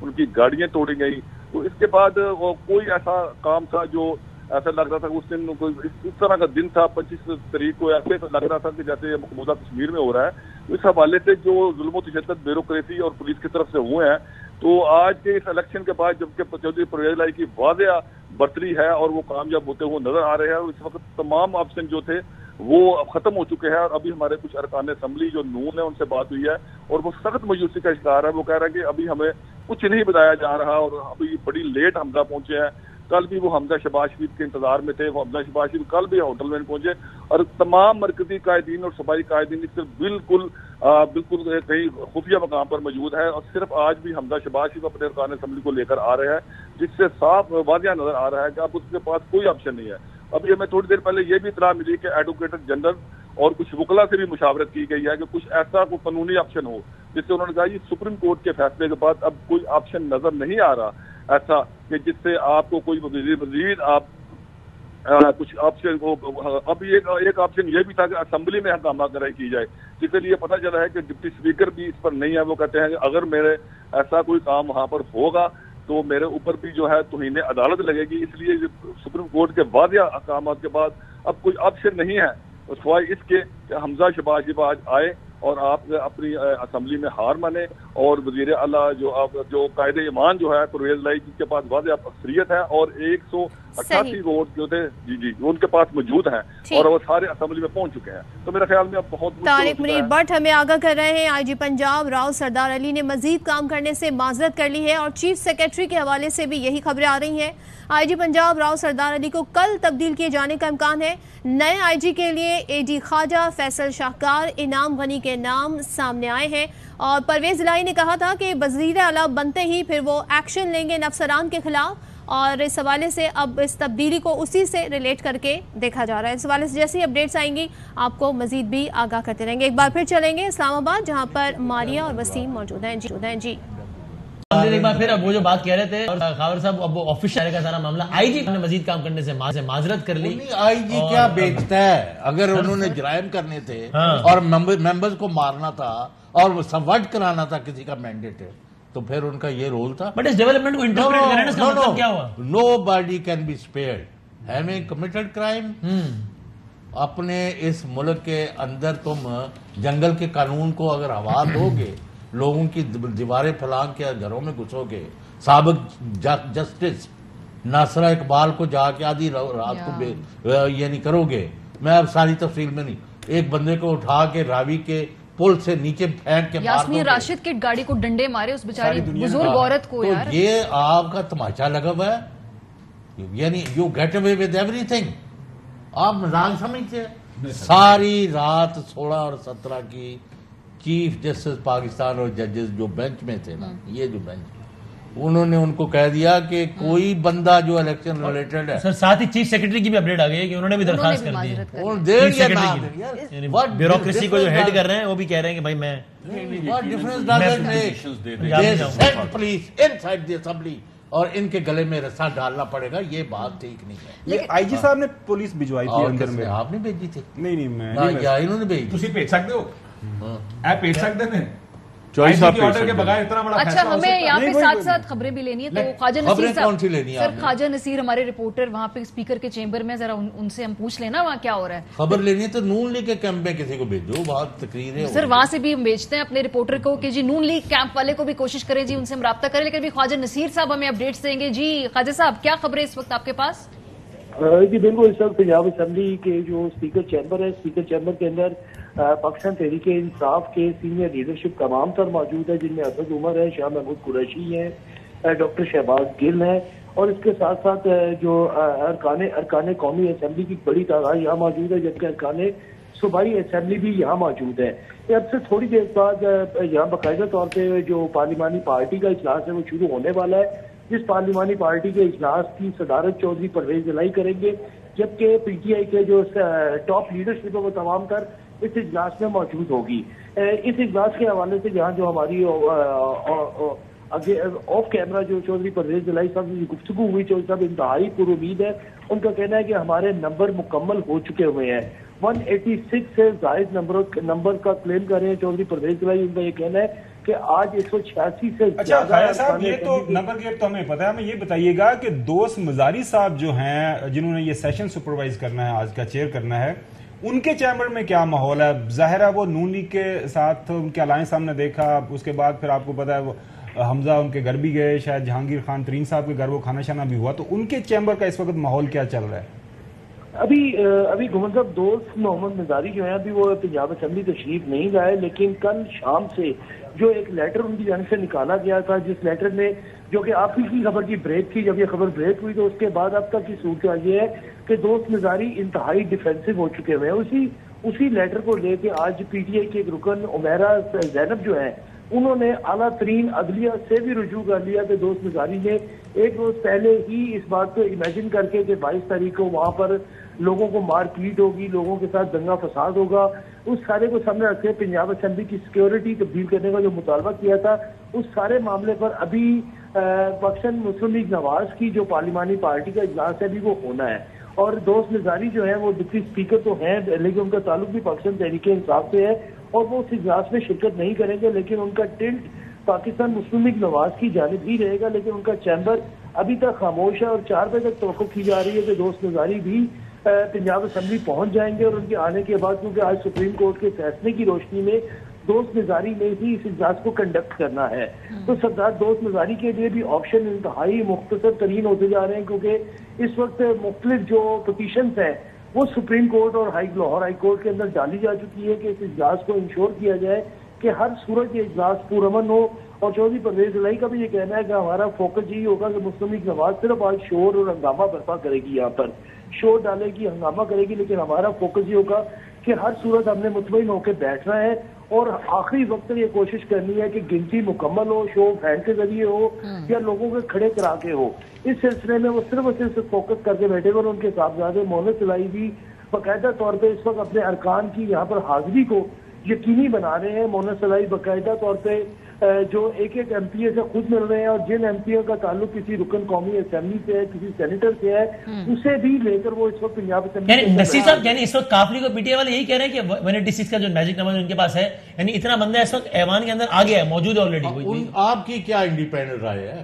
ان کی گاڑیاں توڑی گئی, تو اس کے بعد وہ کوئی ایسا کام تھا جو ایسا لگ رہا تھا اس دن اس طرح کا دن تھا 25 تاریخ کو ایسے لگ رہا تھا کہ جیسے مقبوضہ کشمیر میں ہو رہا ہے. اس حوالے سے جو ظلم و تشدد بیوروکریسی اور پولیس کی طرف سے ہوئے ہیں, تو آج کے اس الیکشن کے بعد جبکہ چودھری پرویز راج کی واضح برتری ہے اور وہ کامیاب ہوتے ہوئے نظر آ رہے ہیں, اور اس وقت تمام آپشن جو تھے وہ ختم ہو چکے ہیں. اور ابھی ہمارے کچھ ارکان اسمبلی جو نون ہے ان سے بات ہوئی ہے اور وہ سخت مایوسی کا شکار ہے. وہ کہہ رہا ہے کہ ابھی ہمیں کچھ نہیں بتایا جا رہا اور ابھی بڑی لیٹ حمزہ پہنچے ہیں. کل بھی وہ حمزہ شہباز شریف کے انتظار میں تھے, وہ حمزہ شہباز شریف کل بھی ہوٹل میں پہنچے اور تمام مرکزی قائدین اور صوبائی قائدین اس سے بالکل کہیں خفیہ مقام پر موجود ہے, اور صرف آج بھی حمزہ شہباز شریف اپنے ارکان اسمبلی کو لے کر آ رہے ہیں, جس سے صاف واضح نظر آ رہا ہے کہ اب اس کے پاس کوئی آپشن نہیں ہے. اب یہ میں تھوڑی دیر پہلے یہ بھی اطلاع ملی کہ ایڈوکیٹر جنرل اور کچھ وکلا سے بھی مشاورت کی گئی ہے کہ کچھ ایسا کوئی قانونی آپشن ہو, جس سے انہوں نے کہا یہ سپریم کورٹ کے فیصلے کے بعد اب کوئی آپشن نظر نہیں آ رہا ایسا کہ جس سے آپ کو کوئی مزید آپ کچھ آپشن کو. اب ایک آپشن یہ بھی تھا کہ اسمبلی میں ہنگامہ کرائی کی جائے, جس کے لیے پتہ چلا ہے کہ ڈپٹی اسپیکر بھی اس پر نہیں ہے. وہ کہتے ہیں کہ اگر میرے ایسا کوئی کام وہاں پر ہوگا تو میرے اوپر بھی جو ہے توہین عدالت لگے گی, اس لیے سپریم کورٹ کے واضح احکامات کے بعد اب کوئی آپشن نہیں ہے سوائے اس کے کہ حمزہ شہباز شریف آج آئے اور آپ اپنی اسمبلی میں ہار مانے, اور وزیر اعلیٰ جو قائد ایمان جو ہے پرویز راج جس کے پاس واضح اکثریت ہے اور 188 ووٹ جو تھے جی ان کے پاس موجود ہیں اور وہ سارے اسمبلی میں پہنچ چکے ہیں. تو میرے خیال میں اب بہت طارق منیر بٹ ہمیں آگاہ کر رہے ہیں آئی جی پنجاب راؤ سردار علی نے مزید کام کرنے سے معذرت کر لی ہے, اور چیف سیکرٹری کے حوالے سے بھی یہی خبریں آ رہی ہیں. آئی جی پنجاب راؤ سردار علی کو کل تبدیل کیے جانے کا امکان ہے. نئے آئی جی کے لیے اے ڈی خواجہ فیصل شاہکار انعام غنی کے نام سامنے آئے ہیں, اور پرویز الہی نے کہا تھا کہ وزیر اعلیٰ بنتے ہی پھر وہ ایکشن لیں گے ان افسران کے خلاف, اور اس حوالے سے اب اس تبدیلی کو اسی سے ریلیٹ کر کے دیکھا جا رہا ہے. اس حوالے سے جیسی اپڈیٹس آئیں گی آپ کو مزید بھی آگاہ کرتے رہیں گے. ایک بار پھر چلیں گے اسلام آباد جہاں پر ماریہ اور وسیم موجود ہیں. جی ایک بار پھر اب وہ جو بات کہہ رہے تھے اور خاور صاحب اب وہ آفیشل کا سارا معاملہ آئی جی نے مزید کام کرنے سے معذرت کر لی. آئی جی کیا بیچتا ہے؟ اگر انہوں نے جرائم کرنے تھے اور ممبرز کو مارنا تھا اور سبورٹ کرانا تھا کسی کا مینڈیٹ ہے تو پھر ان کا یہ رول تھا. بٹ اس ڈیولپمنٹ کو انٹرپریٹ کریں نا, اس کا مطلب کیا ہوا؟ Nobody can be spared. Having committed crime, اپنے اس ملک کے اندر تم جنگل کے قانون کو اگر ہوا دو گے, لوگوں کی دیواریں پھلانگ کے گھروں میں گھسو گے, سابق جسٹس ناصرہ اقبال کو جا کے آدھی رات کو یہ نہیں کرو گے. میں اب ساری تفصیل میں نہیں, ایک بندے کو اٹھا کے راوی کے پل سے نیچے پھینک کے یاسمین راشد کی گاڑی کو ڈنڈے مارے اس بیچاری بزرگ عورت کو. تو یہ آپ کا تماشا لگا ہوا ہے, یعنی یو گیٹ اوے ود ایوری تھنگ. آپ مزاق سمجھتے ہیں. ساری رات 16 اور 17 کی چیف جسٹس پاکستان اور ججز جو بینچ میں تھے نا, یہ جو بینچ انہوں نے ان کو کہہ دیا کہ کوئی بندہ جو الیکشن ریلیٹڈ ہے. سر ساتھ ہی چیف سیکرٹری کی بھی اپڈیٹ آ گئی ہے کہ انہوں نے بھی درخواست کر دی. بیوروکریسی کو جو ہیڈ کر رہے ہیں وہ بھی کہہ رہے ہیں کہ بھائی میں پولیس انسائڈ دی اسمبلی اور ان کے گلے میں رسا ڈالنا پڑے گا, یہ بات ٹھیک نہیں ہے. یہ آئی جی صاحب نے پولیس بھجوائی تھی اندر میں, آپ نے بھیجی تھی؟ نہیں میں انہوں نے بھیجی. تسی بھیج سکتے ہو, آپ بھیج سکتے ہیں اچھا ہمیں یہاں پہ ساتھ ساتھ خبریں بھی لینی ہے تو خواجہ نصیر صاحب, سر خواجہ نصیر ہمارے رپورٹر وہاں پہ اسپیکر کے چیمبر میں, ذرا ان سے ہم پوچھ لینا وہاں کیا ہو رہا ہے. خبر لینی ہے تو نون لیگ کے کیمپ میں کسی کو بھیجو, بہت تقریر ہے سر, وہاں سے بھی ہم بھیجتے ہیں اپنے رپورٹر کو کہ جی نون لیگ کیمپ والے کو بھی کوشش کریں جی ان سے ہم رابطہ کریں, لیکن بھی خواجہ نصیر صاحب ہمیں اپڈیٹس دیں گے. جی خواجہ صاحب کیا خبریں اس وقت آپ کے پاس؟ جی بالکل, اس وقت پنجاب اسمبلی کے جو اسپیکر چیمبر ہے, اسپیکر چیمبر کے اندر پاکستان تحریک انصاف کے سینئر لیڈرشپ تمام تر موجود ہے, جن میں اسد عمر ہے, شاہ محمود قریشی ہیں, ڈاکٹر شہباز گل ہیں, اور اس کے ساتھ ساتھ جو ارکان قومی اسمبلی کی بڑی تعداد یہاں موجود ہے، جبکہ ارکان صوبائی اسمبلی بھی یہاں موجود ہے۔ اب سے تھوڑی دیر بعد یہاں باقاعدہ طور پہ جو پارلیمانی پارٹی کا اجلاس ہے وہ شروع ہونے والا ہے، جس پارلیمانی پارٹی کے اجلاس کی صدارت چودھری پرویز الہی کریں گے، جبکہ پی ٹی آئی کے جو ٹاپ لیڈرشپ ہے وہ تمام تر اس اجلاس میں موجود ہوگی۔ اس اجلاس کے حوالے سے جہاں جو ہماری آف کیمرہ جو چودھری پرویز الہی صاحب کی گفتگو ہوئی، چودھری صاحب انتہائی پر امید ہے، ان کا کہنا ہے کہ ہمارے نمبر مکمل ہو چکے ہوئے ہیں، 186 سے زائد نمبر کا کلیم کر رہے ہیں چودھری پرویز الہی۔ ان کا یہ کہنا ہے کہ آج 186 سے اچھا خیال صاحب یہ تو نمبر گیپ تو ہمیں پتا ہے، ہمیں یہ بتائیے گا کہ دوست مزاری صاحب جو ہیں جنہوں نے یہ سیشن سپروائز کرنا ہے، آج کا چیئر کرنا ہے، ان کے چیمبر میں کیا ماحول ہے؟ ظاہر ہے وہ نون لیگ کے ساتھ ان کے الائنس ہم نے دیکھا، اس کے بعد پھر آپ کو پتا ہے وہ حمزہ ان کے گھر بھی گئے، شاید جہانگیر خان ترین صاحب کے گھر وہ کھانا شانا بھی ہوا، تو ان کے چیمبر کا اس وقت ماحول کیا چل رہا ہے؟ ابھی گھمن صاحب دوست محمد نظاری جو ہیں ابھی وہ پنجاب اسمبلی تشریف نہیں لائے، لیکن کل شام سے جو ایک لیٹر ان کی جانب سے نکالا گیا تھا، جس لیٹر میں جو کہ آپ کی خبر کی بریک تھی، جب یہ خبر بریک ہوئی تو اس کے بعد اب تک کی صورت یہ ہے کہ دوست نظاری انتہائی ڈیفینسو ہو چکے ہوئے ہیں۔ اسی لیٹر کو لے کے آج پی ٹی آئی کے ایک رکن عمیرہ زینب جو ہیں انہوں نے اعلیٰ ترین عدلیہ سے بھی رجوع کر لیا کہ دوست نظاری نے ایک روز پہلے ہی اس بات کو امیجن کر کے کہ 22 تاریخ کو وہاں پر لوگوں کو مار پیٹ ہوگی، لوگوں کے ساتھ دنگا فساد ہوگا، اس سارے کو سامنے رکھتے پنجاب اسمبلی کی سیکیورٹی تبدیل کرنے کا جو مطالبہ کیا تھا، اس سارے معاملے پر ابھی پاکستان مسلم لیگ نواز کی جو پارلیمانی پارٹی کا اجلاس ہے ابھی وہ ہونا ہے، اور دوست نظاری جو ہے وہ ڈپٹی اسپیکر تو ہیں لیکن ان کا تعلق بھی پاکستان تحریک انصاف سے ہے اور وہ اس اجلاس میں شرکت نہیں کریں گے، لیکن ان کا ٹلٹ پاکستان مسلم لیگ نواز کی جانب ہی رہے گا، لیکن ان کا چیمبر ابھی تک خاموش ہے اور 4 بجے تک توقع کی جا رہی ہے کہ دوست نظاری بھی پنجاب اسمبلی پہنچ جائیں گے، اور ان کے آنے کے بعد کیونکہ آج سپریم کورٹ کے فیصلے کی روشنی میں دوست نظاری نے ہی اس اجلاس کو کنڈکٹ کرنا ہے، تو سردار دوست نظاری کے لیے بھی آپشن انتہائی مختصر ترین ہوتے جا رہے ہیں، کیونکہ اس وقت مختلف جو پٹیشنز ہیں وہ سپریم کورٹ اور لاہور ہائی کورٹ کے اندر ڈالی جا چکی ہے کہ اس اجلاس کو انشور کیا جائے کہ ہر صورت یہ اجلاس پرامن ہو، اور چودھری پرویز الہی کا بھی یہ کہنا ہے کہ ہمارا فوکس یہی ہوگا کہ مسلم لیگ نواز صرف آج شور اور ہنگامہ برپا کرے گی، یہاں پر شور ڈالے گی، ہنگامہ کرے گی، لیکن ہمارا فوکس یہ ہوگا کہ ہر صورت ہم نے مطمئن ہو کے بیٹھنا ہے اور آخری وقت یہ کوشش کرنی ہے کہ گنتی مکمل ہو، شو آف ہینڈ کے ذریعے ہو یا لوگوں کے کھڑے کرا کے ہو، اس سلسلے میں وہ صرف اور صرف فوکس کر کے بیٹھے گا، اور ان کے صاحبزادے مونس الہی بھی باقاعدہ طور پہ اس وقت اپنے ارکان کی یہاں پر حاضری کو یقینی بنا رہے ہیں۔ مونس الہی باقاعدہ طور پہ جو ایک ایم پی اے سے خود مل رہے ہیں، اور جن ایم پی اے کا تعلق کسی رکن قومی اسمبلی سے ہے، کسی سینیٹر سے ہے، اسے بھی لے کر وہ اس وقت پنجاب اسمبلی نصیر صاحب یعنی اس وقت کافلی کو پی ٹی آئی والے یہی کہہ رہے ہیں کہ 186 کا جو میجک نمبر ان کے پاس ہے، یعنی اتنا بندہ اس وقت ایوان کے اندر آ گیا ہے، موجود ہے آلریڈی۔ آپ کی کیا انڈیپینڈنٹ رائے ہے؟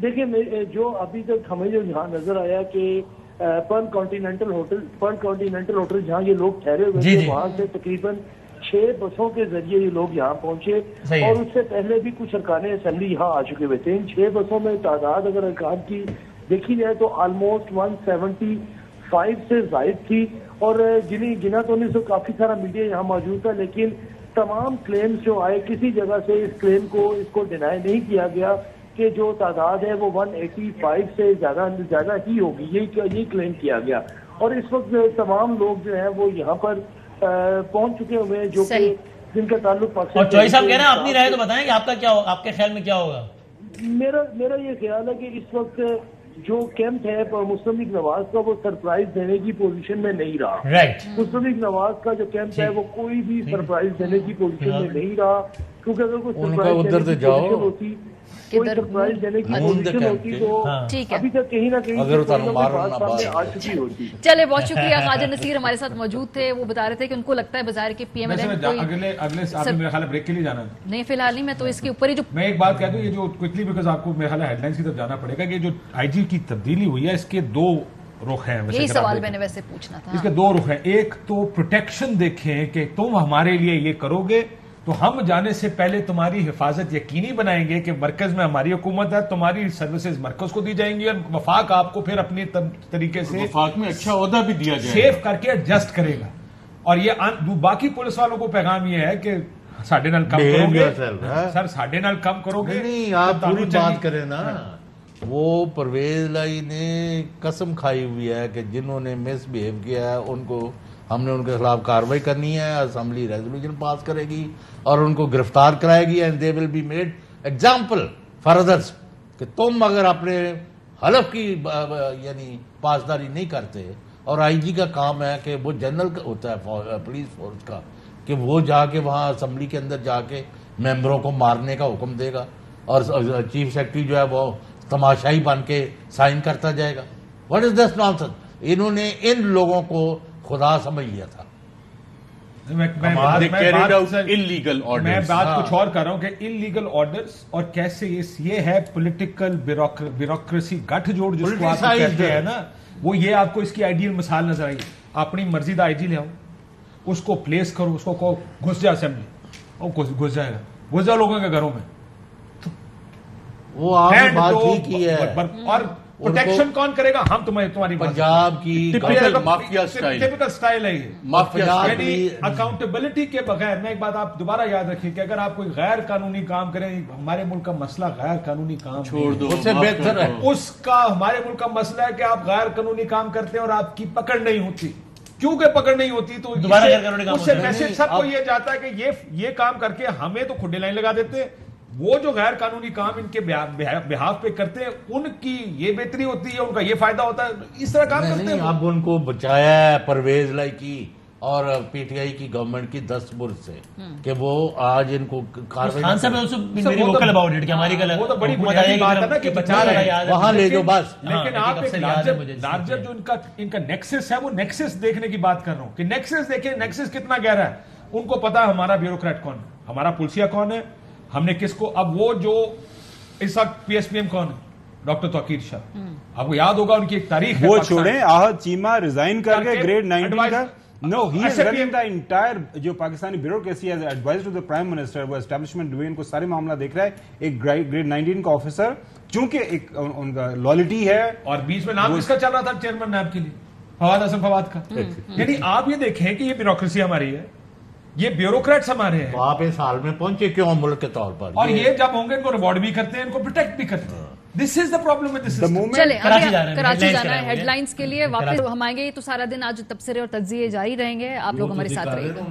دیکھیں جو ابھی تک ہمیں جو یہاں نظر آیا کہ پرل کانٹیننٹل ہوٹل جہاں یہ لوگ ٹھہرے ہوئے تھے، وہاں سے تقریباً 6 بسوں کے ذریعے یہ لوگ یہاں پہنچے، اور اس سے پہلے بھی کچھ ارکان اسمبلی یہاں آ چکے ہوئے تھے۔ ان 6 بسوں میں تعداد اگر ارکان کی دیکھی جائے تو آلموسٹ 175 سے زائد تھی، اور گنا تو نہیں، سو کافی سارا میڈیا یہاں موجود تھا، لیکن تمام کلیمز جو آئے کسی جگہ سے اس کو ڈینائی نہیں کیا گیا کہ جو تعداد ہے وہ 185 سے زیادہ ہی ہوگی، یہی کلیم کیا گیا، اور اس وقت تمام لوگ جو ہیں وہ یہاں پر پہنچ چکے ہوئے ہیں جو کہ جن کا تعلق پاکستان۔ اور چوہی صاحب کہہ رہے ہیں اپنی رائے تو بتائیں کہ آپ کا کیا آپ کے خیال میں کیا ہوگا؟ میرا یہ خیال ہے کہ اس وقت جو کیمپ ہے مسلم لیگ نواز کا وہ سرپرائز دینے کی پوزیشن میں نہیں رہا۔ مسلم لیگ نواز کا جو کیمپ ہے وہ کوئی بھی سرپرائز دینے کی پوزیشن میں نہیں رہا، کیونکہ اگر کوئی سرپرائز دینے کی پوزیشن ہوتی، کوئی سرپرائز دینے کی پوزیشن ہوتی تو ابھی تک کہیں نہ کہیں آ چکی ہوتی۔ چلے بہت شکریہ، خواجہ نصیر ہمارے ساتھ موجود تھے، وہ بتا رہے تھے کہ ان کو لگتا ہے بظاہر کے پی ایم ایل اگلے میرے خیال بریک کے لیے جانا نہیں، فی الحال نہیں، میں تو اس کے اوپر ہی جو میں ایک بات کہہ دوں، یہ جو کوئکلی بیکاز آپ کو میرے خیال ہیڈ لائنز کی طرف جانا پڑے گا کہ جو آئی جی کی تبدیلی ہوئی ہے اس کے 2 رخ ہیں، یہی سوال میں نے ویسے پوچھنا تھا، اس کے 2 رخ ہیں۔ ایک تو پروٹیکشن دیکھیں کہ تم ہمارے لیے یہ کرو گے تو ہم جانے سے پہلے تمہاری حفاظت یقینی بنائیں گے کہ مرکز میں ہماری حکومت ہے، تمہاری سروسز مرکز کو دی جائیں گی، اور وفاق آپ کو پھر اپنی طریقے سے وفاق میں اچھا عہدہ بھی دیا جائے، سیف کر کے ایڈجسٹ کرے گا۔ اور یہ باقی پولیس والوں کو پیغام یہ ہے کہ ساڈے نال کم کرو گے سر، ساڈے نال کم کرو گے، نہیں آپ پوری بات کریں نا، وہ پرویز لائی نے قسم کھائی ہوئی ہے کہ جنہوں نے مس بہیو کیا ہے ان کو ہم نے ان کے خلاف کارروائی کرنی ہے، اسمبلی ریزولوشن پاس کرے گی اور ان کو گرفتار کرائے گی، and they will be made example for others کہ تم اگر اپنے حلف کی یعنی پاسداری نہیں کرتے، اور آئی جی کا کام ہے کہ وہ جنرل ہوتا ہے پولیس فورس کا کہ وہ جا کے وہاں اسمبلی کے اندر جا کے ممبروں کو مارنے کا حکم دے گا اور چیف سیکرٹری جو ہے وہ تماشائی بن کے سائن کرتا جائے گا. What is this nonsense? انہوں نے ان لوگوں کو خدا سمجھ لیا تھا. میں بات کچھ اور کر رہا ہوں کہ انلیگل آرڈرز اور کیسے یہ ہے پولیٹیکل بیوروکریسی گٹھ جوڑ جس کو آپ کہتے ہیں نا، وہ یہ آپ کو اس کی آئیڈیل مثال نظر آئی. اپنی مرضی کا آئی جی لے آؤ، اس کو پلیس کرو، اس کو گھس جا اسمبلی، اور گھس جائے گا، گھس جا لوگوں کے گھروں میں. وہ آپ نے بات ٹھیک کی ہے، اور پروٹیکشن کون کرے گا؟ ہم تمہاری پنجاب کی مافیا سٹائل ہے یعنی اکاؤنٹیبلٹی کے بغیر. میں ایک بات آپ دوبارہ یاد رکھیں کہ اگر آپ کوئی غیر قانونی کام کریں، ہمارے ملک کا مسئلہ غیر قانونی کام چھوڑ دو، اس سے بہتر ہے. اس کا ہمارے ملک کا مسئلہ ہے کہ آپ غیر قانونی کام کرتے ہیں اور آپ کی پکڑ نہیں ہوتی. کیونکہ پکڑ نہیں ہوتی تو اس سے میسج سب کو یہ جاتا ہے کہ یہ کام کر کے ہمیں تو کھڈے لائن لگا دیتے ہیں. وہ جو غیر قانونی کام ان کے بہاف پہ کرتے ہیں ان کی یہ بہتری ہوتی ہے، ان کا یہ فائدہ ہوتا ہے، اس طرح کام کرتے ہیں. اب ان کو بچایا ہے پرویز لائی کی اور پی ٹی آئی کی گورنمنٹ کی دستبرد سے کہ وہ آج ان کو خان صاحب وہ تو بڑی بنیادی بات ہے نا کہ بچا رہے ہیں وہاں لے جو بس. لیکن آپ ایک لارجر جو ان کا نیکسس ہے، وہ نیکسس دیکھنے کی بات کر رہا ہوں کہ نیکسس دیکھیں، نیکسس کتنا گہرا ہے. ان کو پتا ہے ہمارا بیوروکریٹ کون ہے، ہمارا پولیسیا کون ہے، ہم نے کس کو. اب وہ جو اس وقت پی ایس پی ایم کون ہے، ڈاکٹر توقیر شاہ، آپ کو یاد ہوگا ان کی ایک تاریخ ہے. وہ چھوڑیں، آہد چیمہ ریزائن کر کے گریڈ 19 کا No, he is running the entire جو Pakistani bureaucracy has advised to the Prime Minister, وہ اسٹیبلشمنٹ ڈوین کو سارے معاملہ دیکھ رہا ہے. ایک گریڈ 19 کا آفیسر چونکہ ایک ان کا لائلٹی ہے، اور بیچ میں نام اس کا چل رہا تھا چیئرمین نیب کے لیے، فواد حسن فواد کا. یعنی آپ یہ دیکھیں کہ یہ بیوروکریسی ہماری ہے، یہ بیوروکریٹس ہمارے ہیں. آپ اس حال میں پہنچے کیوں ملک کے طور پر؟ اور یہ جب ہوں گے ان کو ریوارڈ بھی کرتے ہیں، ان کو پروٹیکٹ بھی کرتے ہیں. This is the problem with this system. چلیں کراچی جانا ہے ہیڈ لائنز کے لیے، واپس ہم آئیں گے. تو سارا دن آج تبصرے اور تجزیے جاری رہیں گے، آپ لوگ ہمارے ساتھ رہیے گا.